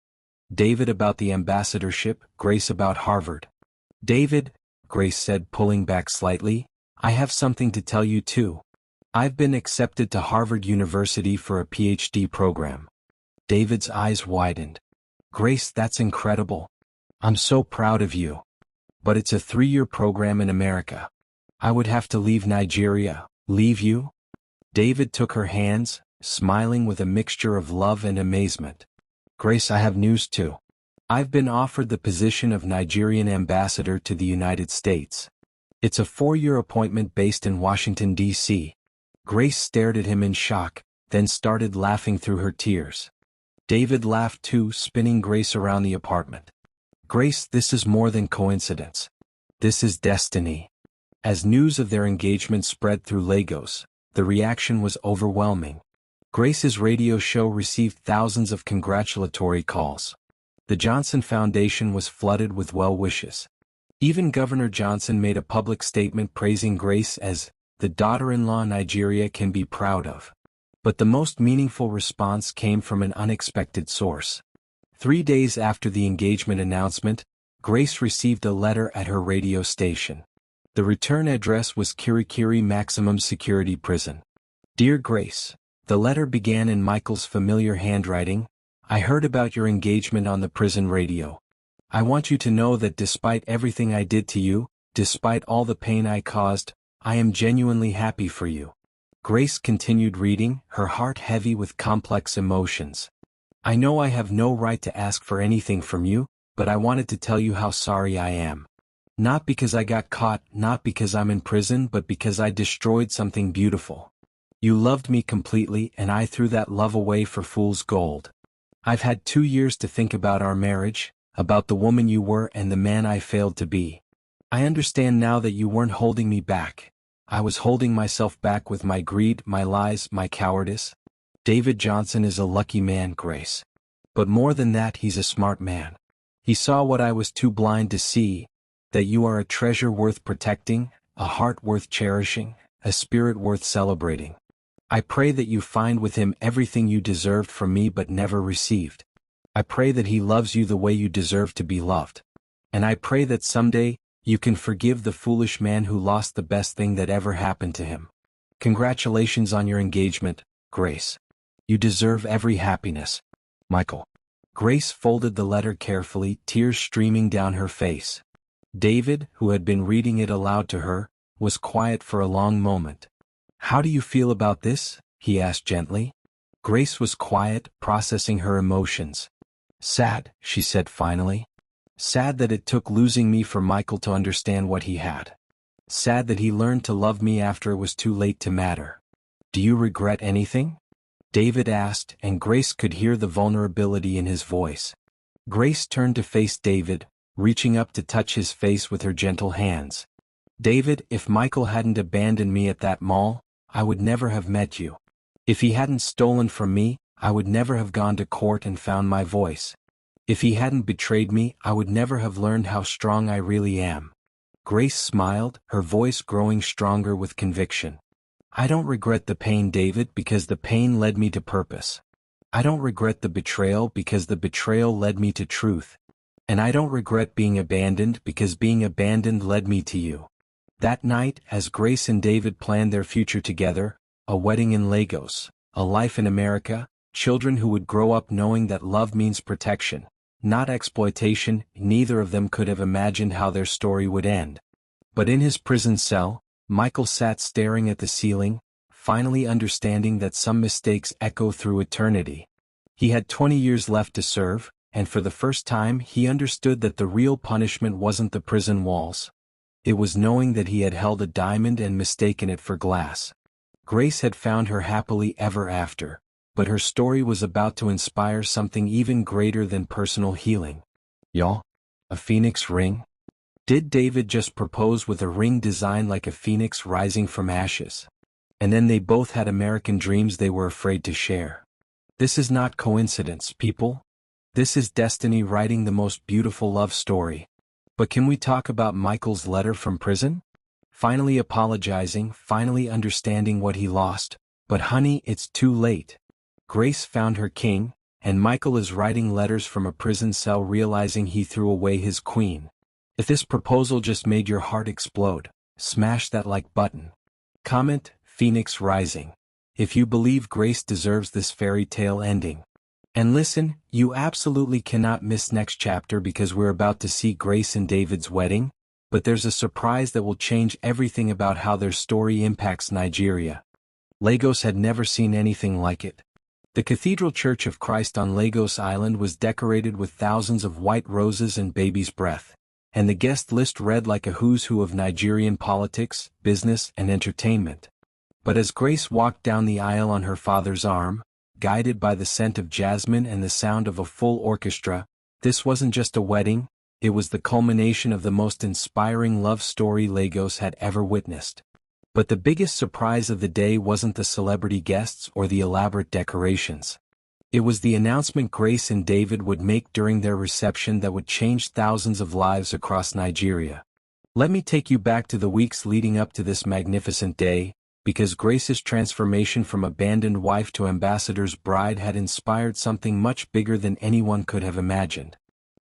David about the ambassadorship, Grace about Harvard. David, Grace said, pulling back slightly, I have something to tell you too. I've been accepted to Harvard University for a PhD program. David's eyes widened. Grace, that's incredible. I'm so proud of you. But it's a 3-year program in America. I would have to leave Nigeria. Leave you? David took her hands, smiling with a mixture of love and amazement. Grace, I have news too. I've been offered the position of Nigerian ambassador to the United States. It's a 4-year appointment based in Washington, D.C. Grace stared at him in shock, then started laughing through her tears. David laughed too, spinning Grace around the apartment. Grace, this is more than coincidence. This is destiny. As news of their engagement spread through Lagos, the reaction was overwhelming. Grace's radio show received thousands of congratulatory calls. The Johnson Foundation was flooded with well wishes. Even Governor Johnson made a public statement praising Grace as the daughter-in-law Nigeria can be proud of. But the most meaningful response came from an unexpected source. 3 days after the engagement announcement, Grace received a letter at her radio station. The return address was Kirikiri Maximum Security Prison. Dear Grace, the letter began in Michael's familiar handwriting. I heard about your engagement on the prison radio. I want you to know that despite everything I did to you, despite all the pain I caused, I am genuinely happy for you. Grace continued reading, her heart heavy with complex emotions. I know I have no right to ask for anything from you, but I wanted to tell you how sorry I am. Not because I got caught, not because I'm in prison, but because I destroyed something beautiful. You loved me completely and I threw that love away for fool's gold. I've had 2 years to think about our marriage, about the woman you were and the man I failed to be. I understand now that you weren't holding me back. I was holding myself back with my greed, my lies, my cowardice. David Johnson is a lucky man, Grace. But more than that, he's a smart man. He saw what I was too blind to see, that you are a treasure worth protecting, a heart worth cherishing, a spirit worth celebrating. I pray that you find with him everything you deserved from me but never received. I pray that he loves you the way you deserve to be loved. And I pray that someday, you can forgive the foolish man who lost the best thing that ever happened to him. Congratulations on your engagement, Grace. You deserve every happiness. Michael. Grace folded the letter carefully, tears streaming down her face. David, who had been reading it aloud to her, was quiet for a long moment. How do you feel about this? He asked gently. Grace was quiet, processing her emotions. Sad, she said finally. Sad that it took losing me for Michael to understand what he had. Sad that he learned to love me after it was too late to matter. Do you regret anything? David asked, and Grace could hear the vulnerability in his voice. Grace turned to face David, reaching up to touch his face with her gentle hands. "David, if Michael hadn't abandoned me at that mall, I would never have met you. If he hadn't stolen from me, I would never have gone to court and found my voice. If he hadn't betrayed me, I would never have learned how strong I really am." Grace smiled, her voice growing stronger with conviction. "I don't regret the pain, David, because the pain led me to purpose. I don't regret the betrayal because the betrayal led me to truth. And I don't regret being abandoned because being abandoned led me to you." That night, as Grace and David planned their future together, a wedding in Lagos, a life in America, children who would grow up knowing that love means protection, not exploitation, neither of them could have imagined how their story would end. But in his prison cell, Michael sat staring at the ceiling, finally understanding that some mistakes echo through eternity. He had 20 years left to serve, and for the first time he understood that the real punishment wasn't the prison walls. It was knowing that he had held a diamond and mistaken it for glass. Grace had found her happily ever after, but her story was about to inspire something even greater than personal healing. Y'all? A phoenix ring? Did David just propose with a ring designed like a phoenix rising from ashes? And then they both had American dreams they were afraid to share. This is not coincidence, people. This is destiny writing the most beautiful love story. But can we talk about Michael's letter from prison? Finally apologizing, finally understanding what he lost. But honey, it's too late. Grace found her king, and Michael is writing letters from a prison cell realizing he threw away his queen. If this proposal just made your heart explode, smash that like button. Comment, Phoenix Rising, if you believe Grace deserves this fairy tale ending. And listen, you absolutely cannot miss next chapter because we're about to see Grace and David's wedding, but there's a surprise that will change everything about how their story impacts Nigeria. Lagos had never seen anything like it. The Cathedral Church of Christ on Lagos Island was decorated with thousands of white roses and baby's breath, and the guest list read like a who's who of Nigerian politics, business, and entertainment. But as Grace walked down the aisle on her father's arm, guided by the scent of jasmine and the sound of a full orchestra, this wasn't just a wedding, it was the culmination of the most inspiring love story Lagos had ever witnessed. But the biggest surprise of the day wasn't the celebrity guests or the elaborate decorations. It was the announcement Grace and David would make during their reception that would change thousands of lives across Nigeria. Let me take you back to the weeks leading up to this magnificent day, because Grace's transformation from abandoned wife to ambassador's bride had inspired something much bigger than anyone could have imagined.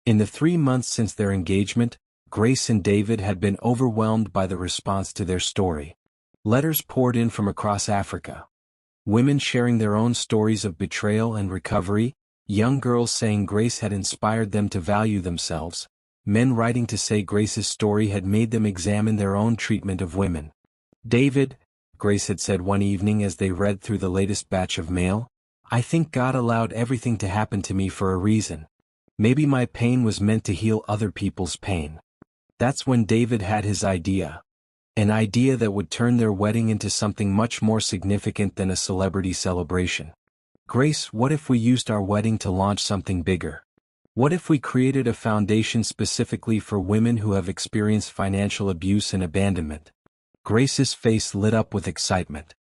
In the 3 months since their engagement, Grace and David had been overwhelmed by the response to their story. Letters poured in from across Africa. Women sharing their own stories of betrayal and recovery, young girls saying Grace had inspired them to value themselves, men writing to say Grace's story had made them examine their own treatment of women. "David," Grace had said one evening as they read through the latest batch of mail, "I think God allowed everything to happen to me for a reason. Maybe my pain was meant to heal other people's pain." That's when David had his idea. An idea that would turn their wedding into something much more significant than a celebrity celebration. "Grace, what if we used our wedding to launch something bigger? What if we created a foundation specifically for women who have experienced financial abuse and abandonment?" Grace's face lit up with excitement.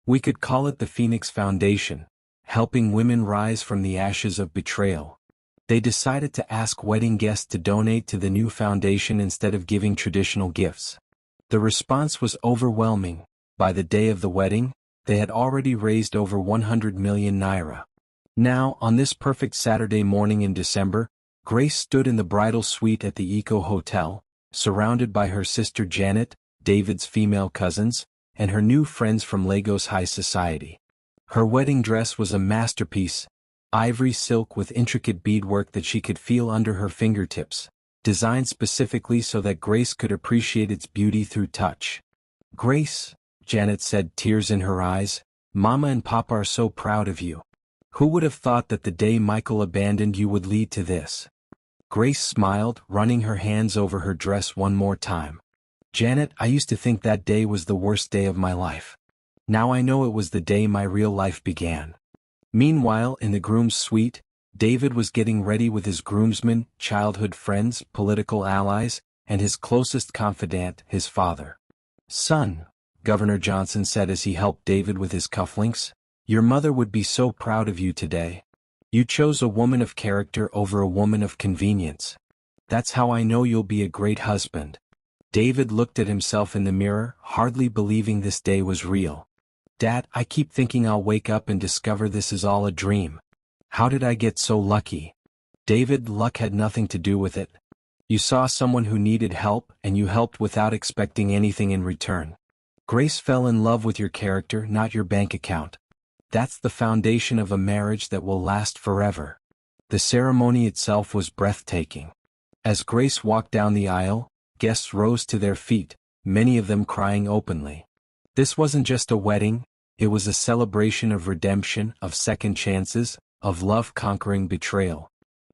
"We could call it the Phoenix Foundation, helping women rise from the ashes of betrayal." They decided to ask wedding guests to donate to the new foundation instead of giving traditional gifts. The response was overwhelming. By the day of the wedding, they had already raised over 100 million naira. Now, on this perfect Saturday morning in December, Grace stood in the bridal suite at the Eco Hotel, surrounded by her sister Janet, David's female cousins, and her new friends from Lagos high society. Her wedding dress was a masterpiece, ivory silk with intricate beadwork that she could feel under her fingertips, designed specifically so that Grace could appreciate its beauty through touch. "Grace," Janet said, tears in her eyes, "Mama and Papa are so proud of you. Who would have thought that the day Michael abandoned you would lead to this?" Grace smiled, running her hands over her dress one more time. "Janet, I used to think that day was the worst day of my life. Now I know it was the day my real life began." Meanwhile, in the groom's suite, David was getting ready with his groomsmen, childhood friends, political allies, and his closest confidant, his father. "Son," Governor Johnson said as he helped David with his cufflinks, "your mother would be so proud of you today. You chose a woman of character over a woman of convenience. That's how I know you'll be a great husband." David looked at himself in the mirror, hardly believing this day was real. "Dad, I keep thinking I'll wake up and discover this is all a dream. How did I get so lucky?" "David, luck had nothing to do with it. You saw someone who needed help, and you helped without expecting anything in return. Grace fell in love with your character, not your bank account. That's the foundation of a marriage that will last forever." The ceremony itself was breathtaking. As Grace walked down the aisle, guests rose to their feet, many of them crying openly. This wasn't just a wedding, it was a celebration of redemption, of second chances, of love conquering betrayal.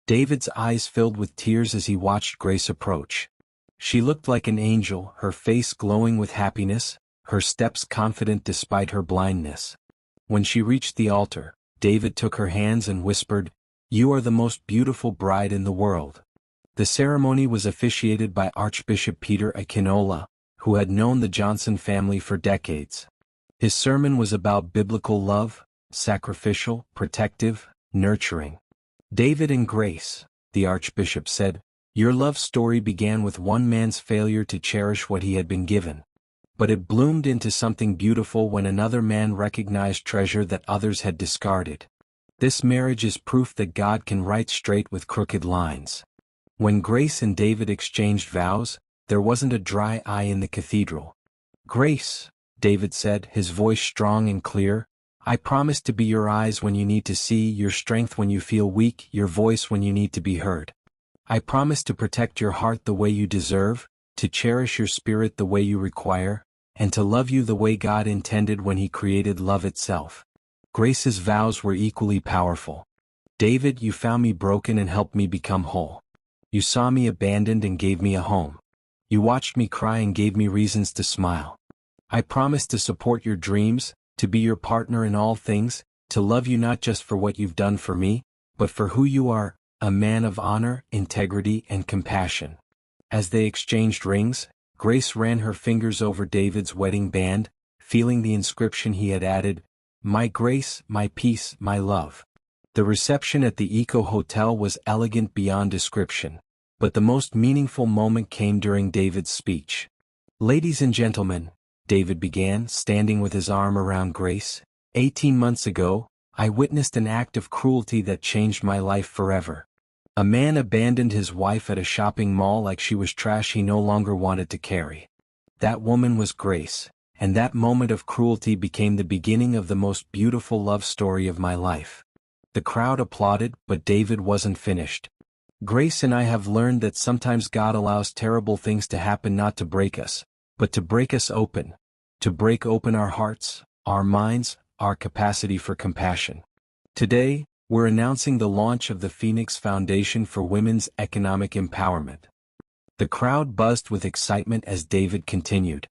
David's eyes filled with tears as he watched Grace approach. She looked like an angel, her face glowing with happiness, her steps confident despite her blindness. When she reached the altar, David took her hands and whispered, "You are the most beautiful bride in the world." The ceremony was officiated by Archbishop Peter Akinola, who had known the Johnson family for decades. His sermon was about biblical love, sacrificial, protective, nurturing. "David and Grace," the Archbishop said, "your love story began with one man's failure to cherish what he had been given. But it bloomed into something beautiful when another man recognized treasure that others had discarded. This marriage is proof that God can write straight with crooked lines." When Grace and David exchanged vows, there wasn't a dry eye in the cathedral. "Grace," David said, his voice strong and clear, "I promise to be your eyes when you need to see, your strength when you feel weak, your voice when you need to be heard. I promise to protect your heart the way you deserve, to cherish your spirit the way you require, and to love you the way God intended when He created love itself." Grace's vows were equally powerful. "David, you found me broken and helped me become whole. You saw me abandoned and gave me a home. You watched me cry and gave me reasons to smile. I promise to support your dreams, to be your partner in all things, to love you not just for what you've done for me, but for who you are, a man of honor, integrity, and compassion." As they exchanged rings, Grace ran her fingers over David's wedding band, feeling the inscription he had added, "My grace, my peace, my love." The reception at the Eco Hotel was elegant beyond description, but the most meaningful moment came during David's speech. "Ladies and gentlemen," David began, standing with his arm around Grace, 18 months ago, I witnessed an act of cruelty that changed my life forever. A man abandoned his wife at a shopping mall like she was trash he no longer wanted to carry. That woman was Grace, and that moment of cruelty became the beginning of the most beautiful love story of my life." The crowd applauded, but David wasn't finished. "Grace and I have learned that sometimes God allows terrible things to happen not to break us, but to break us open, to break open our hearts, our minds, our capacity for compassion. Today, we're announcing the launch of the Phoenix Foundation for Women's Economic Empowerment." The crowd buzzed with excitement as David continued.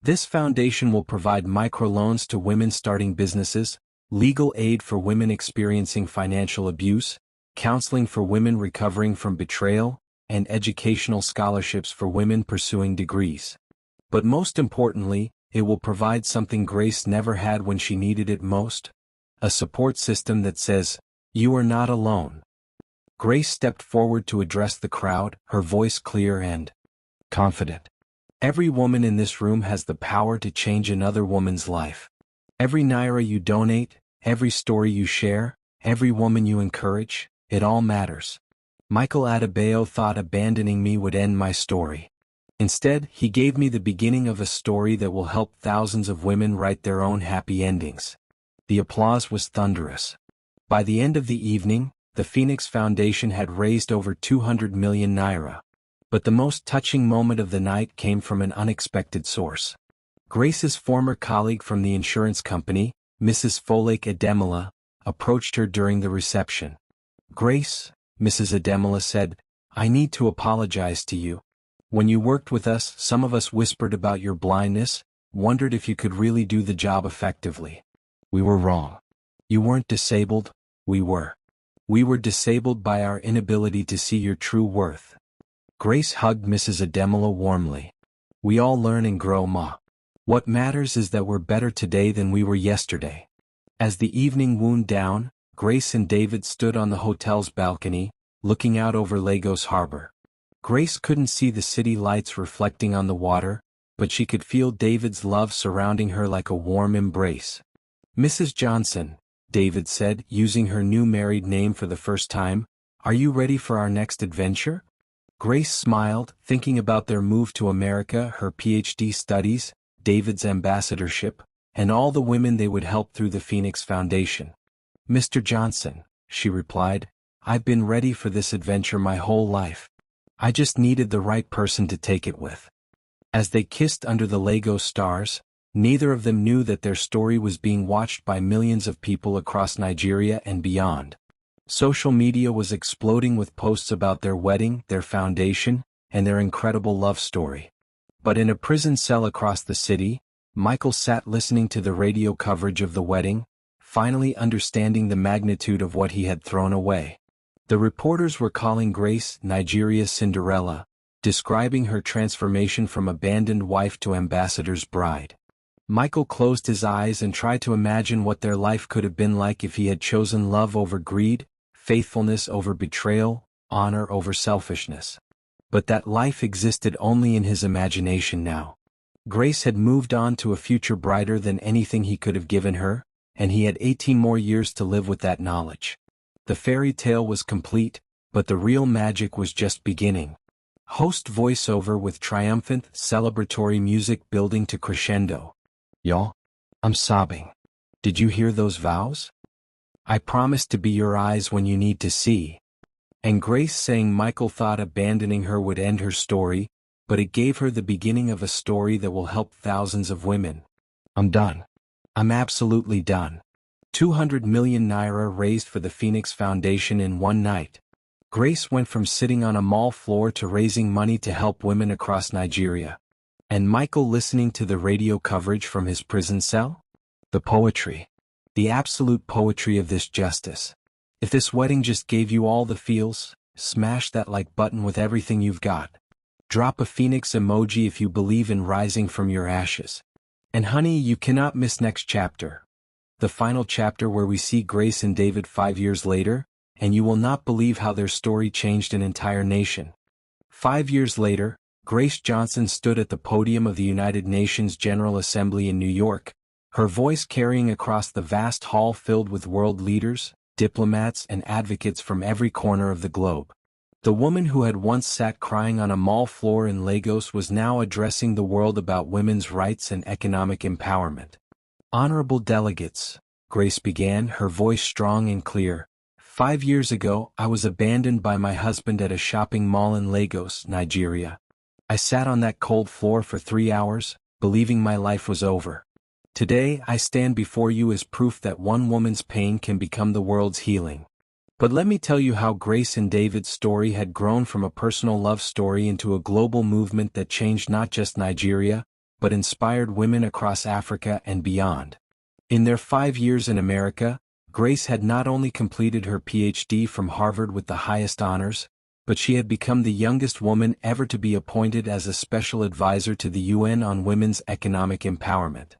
"This foundation will provide microloans to women starting businesses, legal aid for women experiencing financial abuse, counseling for women recovering from betrayal, and educational scholarships for women pursuing degrees. But most importantly, it will provide something Grace never had when she needed it most: a support system that says, 'You are not alone.'" Grace stepped forward to address the crowd, her voice clear and confident. "Every woman in this room has the power to change another woman's life. Every naira you donate, every story you share, every woman you encourage, it all matters. Michael Adebayo thought abandoning me would end my story. Instead, he gave me the beginning of a story that will help thousands of women write their own happy endings." The applause was thunderous. By the end of the evening, the Phoenix Foundation had raised over 200 million naira. But the most touching moment of the night came from an unexpected source. Grace's former colleague from the insurance company, Mrs. Folake-Ademola, approached her during the reception. "Grace," Mrs. Ademola said, "I need to apologize to you. When you worked with us, some of us whispered about your blindness, wondered if you could really do the job effectively. We were wrong. You weren't disabled, we were. We were disabled by our inability to see your true worth. Grace hugged Mrs. Ademola warmly. We all learn and grow, Ma. What matters is that we're better today than we were yesterday. As the evening wound down, Grace and David stood on the hotel's balcony, looking out over Lagos Harbor. Grace couldn't see the city lights reflecting on the water, but she could feel David's love surrounding her like a warm embrace. Mrs. Johnson, David said, using her new married name for the first time, are you ready for our next adventure? Grace smiled, thinking about their move to America, her PhD studies, David's ambassadorship, and all the women they would help through the Phoenix Foundation. Mr. Johnson, she replied, I've been ready for this adventure my whole life. I just needed the right person to take it with. As they kissed under the Lagos stars, neither of them knew that their story was being watched by millions of people across Nigeria and beyond. Social media was exploding with posts about their wedding, their foundation, and their incredible love story. But in a prison cell across the city, Michael sat listening to the radio coverage of the wedding, finally understanding the magnitude of what he had thrown away. The reporters were calling Grace Nigeria's Cinderella, describing her transformation from abandoned wife to ambassador's bride. Michael closed his eyes and tried to imagine what their life could have been like if he had chosen love over greed, faithfulness over betrayal, honor over selfishness. But that life existed only in his imagination now. Grace had moved on to a future brighter than anything he could have given her, and he had 18 more years to live with that knowledge. The fairy tale was complete, but the real magic was just beginning. Host voiceover with triumphant, celebratory music building to crescendo. Y'all, I'm sobbing. Did you hear those vows? I promise to be your eyes when you need to see. And Grace saying Michael thought abandoning her would end her story, but it gave her the beginning of a story that will help thousands of women. I'm done. I'm absolutely done. 200 million naira raised for the Phoenix Foundation in one night. Grace went from sitting on a mall floor to raising money to help women across Nigeria. And Michael listening to the radio coverage from his prison cell? The poetry. The absolute poetry of this justice. If this wedding just gave you all the feels, smash that like button with everything you've got. Drop a phoenix emoji if you believe in rising from your ashes. And honey, you cannot miss next chapter. The final chapter where we see Grace and David 5 years later, and you will not believe how their story changed an entire nation. 5 years later, Grace Johnson stood at the podium of the United Nations General Assembly in New York, her voice carrying across the vast hall filled with world leaders, diplomats and advocates from every corner of the globe. The woman who had once sat crying on a mall floor in Lagos was now addressing the world about women's rights and economic empowerment. Honorable delegates, Grace began, her voice strong and clear. 5 years ago, I was abandoned by my husband at a shopping mall in Lagos, Nigeria. I sat on that cold floor for 3 hours, believing my life was over. Today, I stand before you as proof that one woman's pain can become the world's healing. But let me tell you how Grace and David's story had grown from a personal love story into a global movement that changed not just Nigeria, but inspired women across Africa and beyond. In their 5 years in America, Grace had not only completed her PhD from Harvard with the highest honors, but she had become the youngest woman ever to be appointed as a special advisor to the UN on women's economic empowerment.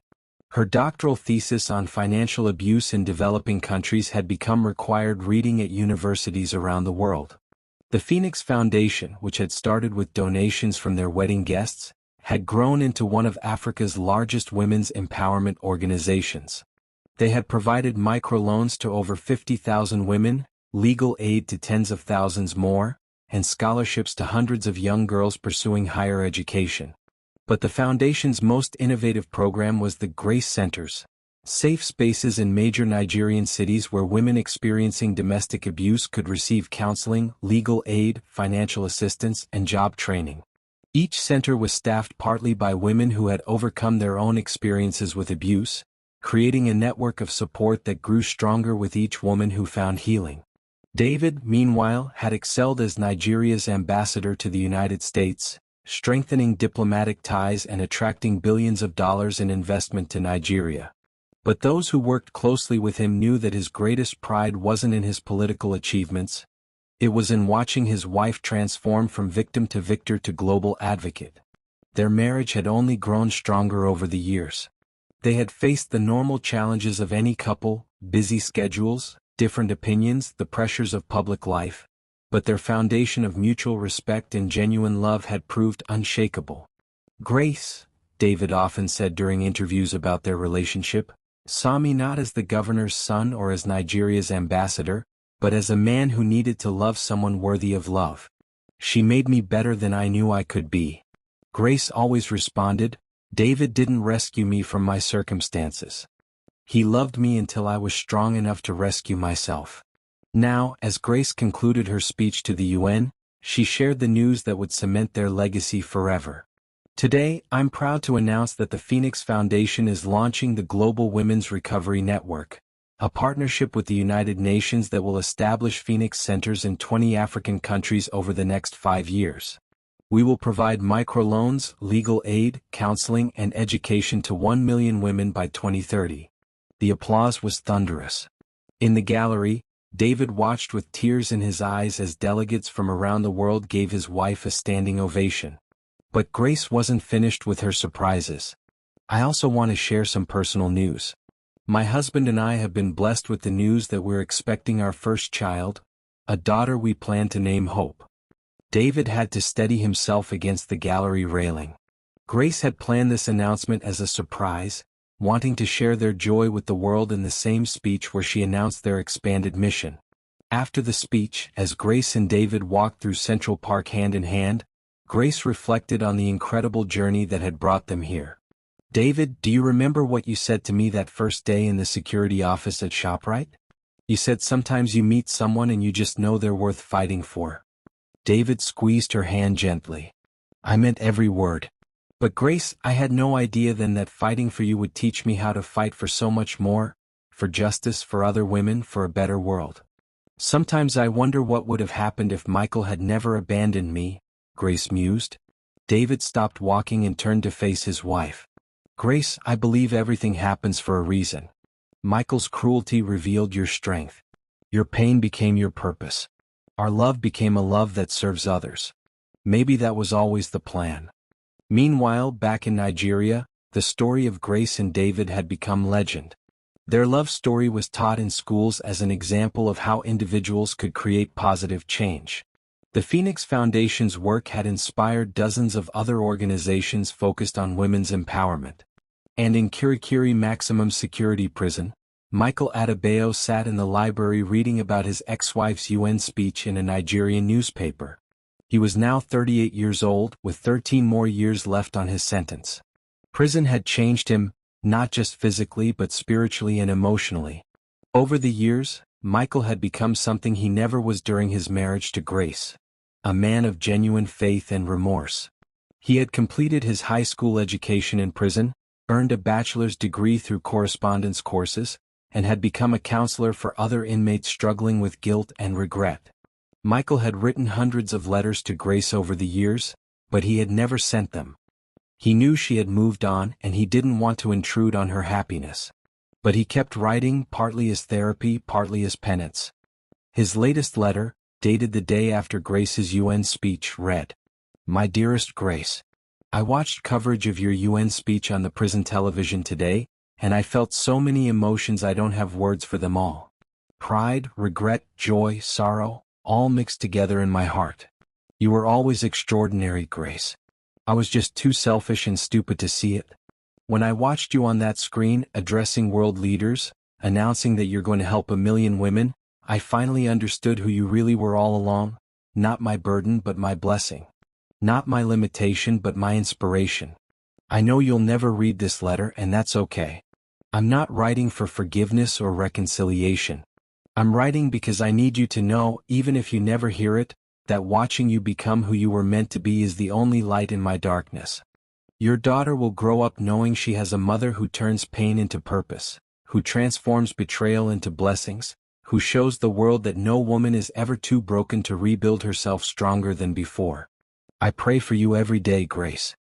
Her doctoral thesis on financial abuse in developing countries had become required reading at universities around the world. The Phoenix Foundation, which had started with donations from their wedding guests, had grown into one of Africa's largest women's empowerment organizations. They had provided microloans to over 50,000 women, legal aid to tens of thousands more, and scholarships to hundreds of young girls pursuing higher education. But the Foundation's most innovative program was the Grace Centers, safe spaces in major Nigerian cities where women experiencing domestic abuse could receive counseling, legal aid, financial assistance, and job training. Each center was staffed partly by women who had overcome their own experiences with abuse, creating a network of support that grew stronger with each woman who found healing. David, meanwhile, had excelled as Nigeria's ambassador to the United States, strengthening diplomatic ties and attracting billions of dollars in investment to Nigeria. But those who worked closely with him knew that his greatest pride wasn't in his political achievements. It was in watching his wife transform from victim to victor to global advocate. Their marriage had only grown stronger over the years. They had faced the normal challenges of any couple: busy schedules, different opinions, the pressures of public life. But their foundation of mutual respect and genuine love had proved unshakable. "Grace," David often said during interviews about their relationship, "saw me not as the governor's son or as Nigeria's ambassador, but as a man who needed to love someone worthy of love. She made me better than I knew I could be." Grace always responded, "David didn't rescue me from my circumstances. He loved me until I was strong enough to rescue myself." Now, as Grace concluded her speech to the UN, she shared the news that would cement their legacy forever. "Today, I'm proud to announce that the Phoenix Foundation is launching the Global Women's Recovery Network, a partnership with the United Nations that will establish Phoenix centers in 20 African countries over the next 5 years. We will provide microloans, legal aid, counseling, and education to 1 million women by 2030. The applause was thunderous. In the gallery, David watched with tears in his eyes as delegates from around the world gave his wife a standing ovation. But Grace wasn't finished with her surprises. "I also want to share some personal news. My husband and I have been blessed with the news that we're expecting our first child, a daughter we plan to name Hope." David had to steady himself against the gallery railing. Grace had planned this announcement as a surprise, wanting to share their joy with the world in the same speech where she announced their expanded mission. After the speech, as Grace and David walked through Central Park hand in hand, Grace reflected on the incredible journey that had brought them here. "David, do you remember what you said to me that first day in the security office at ShopRite? You said sometimes you meet someone and you just know they're worth fighting for." David squeezed her hand gently. "I meant every word. But Grace, I had no idea then that fighting for you would teach me how to fight for so much more, for justice, for other women, for a better world. Sometimes I wonder what would have happened if Michael had never abandoned me," Grace mused. David stopped walking and turned to face his wife. "Grace, I believe everything happens for a reason. Michael's cruelty revealed your strength. Your pain became your purpose. Our love became a love that serves others. Maybe that was always the plan." Meanwhile, back in Nigeria, the story of Grace and David had become legend. Their love story was taught in schools as an example of how individuals could create positive change. The Phoenix Foundation's work had inspired dozens of other organizations focused on women's empowerment. And in Kirikiri Maximum Security Prison, Michael Adebayo sat in the library reading about his ex-wife's UN speech in a Nigerian newspaper. He was now 38 years old, with 13 more years left on his sentence. Prison had changed him, not just physically but spiritually and emotionally. Over the years, Michael had become something he never was during his marriage to Grace: a man of genuine faith and remorse. He had completed his high school education in prison, earned a bachelor's degree through correspondence courses, and had become a counselor for other inmates struggling with guilt and regret. Michael had written hundreds of letters to Grace over the years, but he had never sent them. He knew she had moved on and he didn't want to intrude on her happiness. But he kept writing, partly as therapy, partly as penance. His latest letter, dated the day after Grace's UN speech, read, "My dearest Grace, I watched coverage of your UN speech on the prison television today, and I felt so many emotions I don't have words for them all. Pride, regret, joy, sorrow, all mixed together in my heart. You were always extraordinary, Grace. I was just too selfish and stupid to see it. When I watched you on that screen, addressing world leaders, announcing that you're going to help 1 million women, I finally understood who you really were all along. Not my burden but my blessing. Not my limitation but my inspiration. I know you'll never read this letter, and that's okay. I'm not writing for forgiveness or reconciliation. I'm writing because I need you to know, even if you never hear it, that watching you become who you were meant to be is the only light in my darkness. Your daughter will grow up knowing she has a mother who turns pain into purpose, who transforms betrayal into blessings, who shows the world that no woman is ever too broken to rebuild herself stronger than before. I pray for you every day, Grace.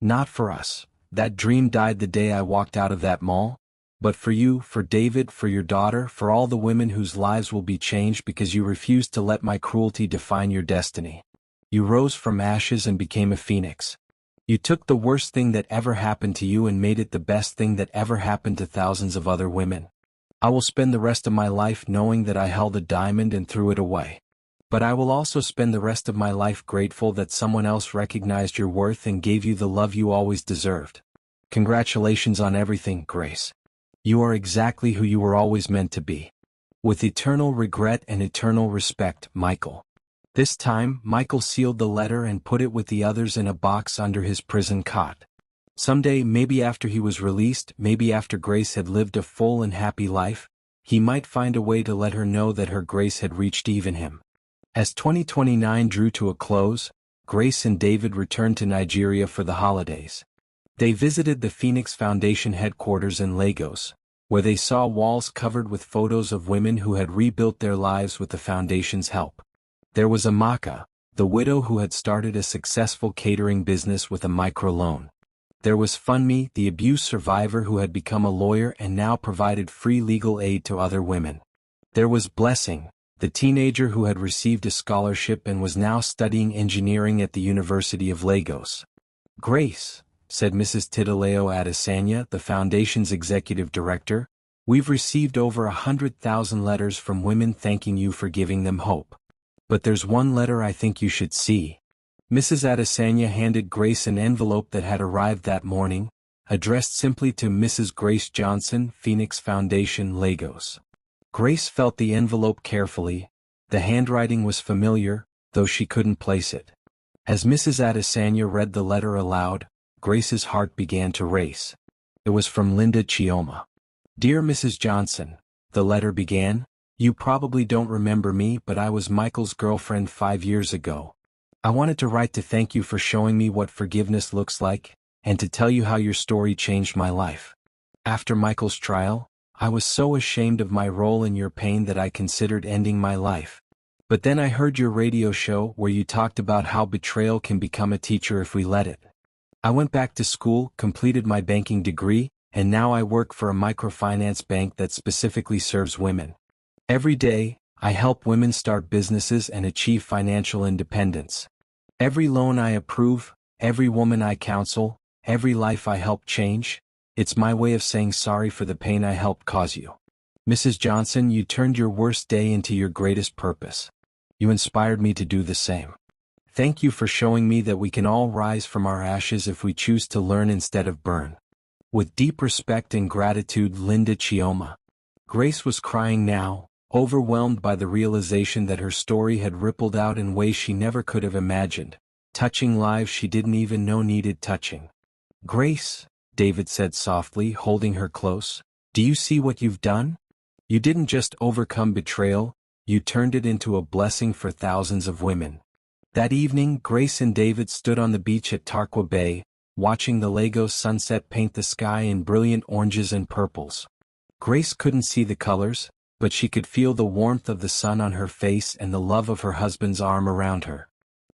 Not for us. That dream died the day I walked out of that mall. But for you, for David, for your daughter, for all the women whose lives will be changed because you refused to let my cruelty define your destiny. You rose from ashes and became a phoenix. You took the worst thing that ever happened to you and made it the best thing that ever happened to thousands of other women. I will spend the rest of my life knowing that I held a diamond and threw it away. But I will also spend the rest of my life grateful that someone else recognized your worth and gave you the love you always deserved. Congratulations on everything, Grace. You are exactly who you were always meant to be. With eternal regret and eternal respect, Michael. This time, Michael sealed the letter and put it with the others in a box under his prison cot. Someday, maybe after he was released, maybe after Grace had lived a full and happy life, he might find a way to let her know that her Grace had reached even him. As 2029 drew to a close, Grace and David returned to Nigeria for the holidays. They visited the Phoenix Foundation headquarters in Lagos, where they saw walls covered with photos of women who had rebuilt their lives with the foundation's help. There was Amaka, the widow who had started a successful catering business with a microloan. There was Funmi, the abuse survivor who had become a lawyer and now provided free legal aid to other women. There was Blessing, the teenager who had received a scholarship and was now studying engineering at the University of Lagos. Grace, said Mrs. Tadeo Adesanya, the foundation's executive director, we've received over 100,000 letters from women thanking you for giving them hope. But there's one letter I think you should see. Mrs. Adesanya handed Grace an envelope that had arrived that morning, addressed simply to Mrs. Grace Johnson, Phoenix Foundation, Lagos. Grace felt the envelope carefully. The handwriting was familiar, though she couldn't place it. As Mrs. Adesanya read the letter aloud, Grace's heart began to race. It was from Linda Chioma. Dear Mrs. Johnson, the letter began, you probably don't remember me, but I was Michael's girlfriend 5 years ago. I wanted to write to thank you for showing me what forgiveness looks like, and to tell you how your story changed my life. After Michael's trial, I was so ashamed of my role in your pain that I considered ending my life. But then I heard your radio show where you talked about how betrayal can become a teacher if we let it. I went back to school, completed my banking degree, and now I work for a microfinance bank that specifically serves women. Every day, I help women start businesses and achieve financial independence. Every loan I approve, every woman I counsel, every life I help change, it's my way of saying sorry for the pain I helped cause you. Mrs. Johnson, you turned your worst day into your greatest purpose. You inspired me to do the same. Thank you for showing me that we can all rise from our ashes if we choose to learn instead of burn. With deep respect and gratitude, Linda Chioma. Grace was crying now, overwhelmed by the realization that her story had rippled out in ways she never could have imagined, touching lives she didn't even know needed touching. Grace, David said softly, holding her close, do you see what you've done? You didn't just overcome betrayal, you turned it into a blessing for thousands of women. That evening, Grace and David stood on the beach at Tarkwa Bay, watching the Lagos sunset paint the sky in brilliant oranges and purples. Grace couldn't see the colors, but she could feel the warmth of the sun on her face and the love of her husband's arm around her.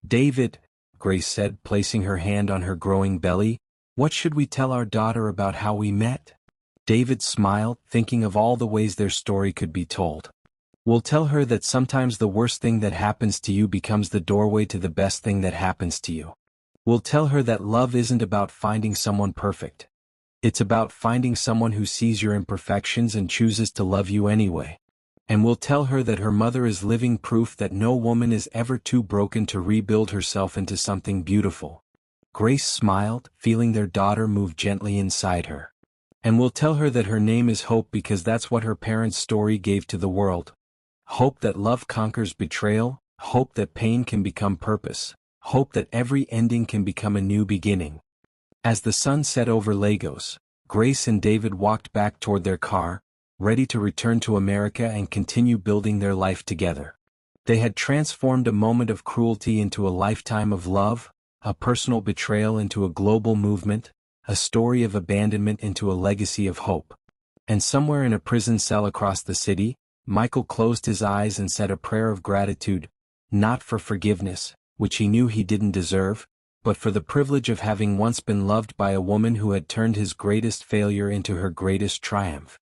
David, Grace said, placing her hand on her growing belly, what should we tell our daughter about how we met? David smiled, thinking of all the ways their story could be told. We'll tell her that sometimes the worst thing that happens to you becomes the doorway to the best thing that happens to you. We'll tell her that love isn't about finding someone perfect. It's about finding someone who sees your imperfections and chooses to love you anyway. And we'll tell her that her mother is living proof that no woman is ever too broken to rebuild herself into something beautiful. Grace smiled, feeling their daughter move gently inside her. And we'll tell her that her name is Hope because that's what her parents' story gave to the world. Hope that love conquers betrayal, hope that pain can become purpose, hope that every ending can become a new beginning. As the sun set over Lagos, Grace and David walked back toward their car, ready to return to America and continue building their life together. They had transformed a moment of cruelty into a lifetime of love, a personal betrayal into a global movement, a story of abandonment into a legacy of hope. And somewhere in a prison cell across the city, Michael closed his eyes and said a prayer of gratitude, not for forgiveness, which he knew he didn't deserve, but for the privilege of having once been loved by a woman who had turned his greatest failure into her greatest triumph.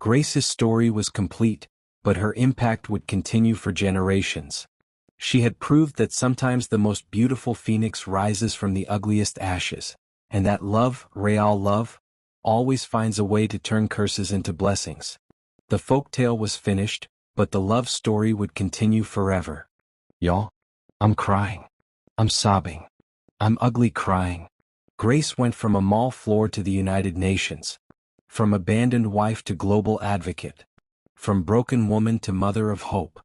Grace's story was complete, but her impact would continue for generations. She had proved that sometimes the most beautiful phoenix rises from the ugliest ashes, and that love, real love, always finds a way to turn curses into blessings. The folktale was finished, but the love story would continue forever. Y'all, I'm crying. I'm sobbing. I'm ugly crying. Grace went from a mall floor to the United Nations. From abandoned wife to global advocate. From broken woman to mother of hope.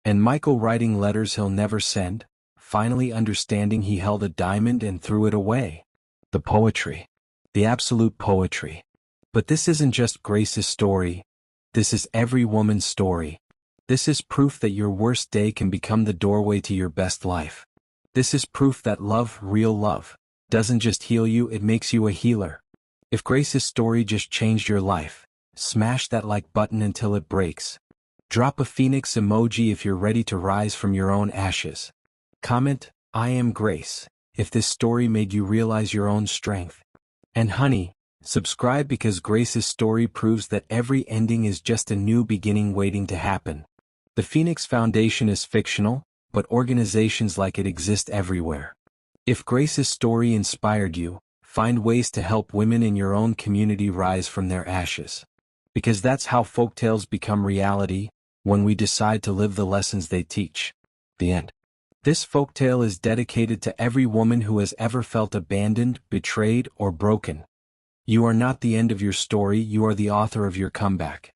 And Michael writing letters he'll never send, finally understanding he held a diamond and threw it away. The poetry. The absolute poetry. But this isn't just Grace's story. This is every woman's story. This is proof that your worst day can become the doorway to your best life. This is proof that love, real love, doesn't just heal you, it makes you a healer. If Grace's story just changed your life, smash that like button until it breaks. Drop a phoenix emoji if you're ready to rise from your own ashes. Comment, I am Grace, if this story made you realize your own strength. And honey, subscribe because Grace's story proves that every ending is just a new beginning waiting to happen. The Phoenix Foundation is fictional, but organizations like it exist everywhere. If Grace's story inspired you, find ways to help women in your own community rise from their ashes. Because that's how folktales become reality, when we decide to live the lessons they teach. The end. This folktale is dedicated to every woman who has ever felt abandoned, betrayed, or broken. You are not the end of your story, you are the author of your comeback.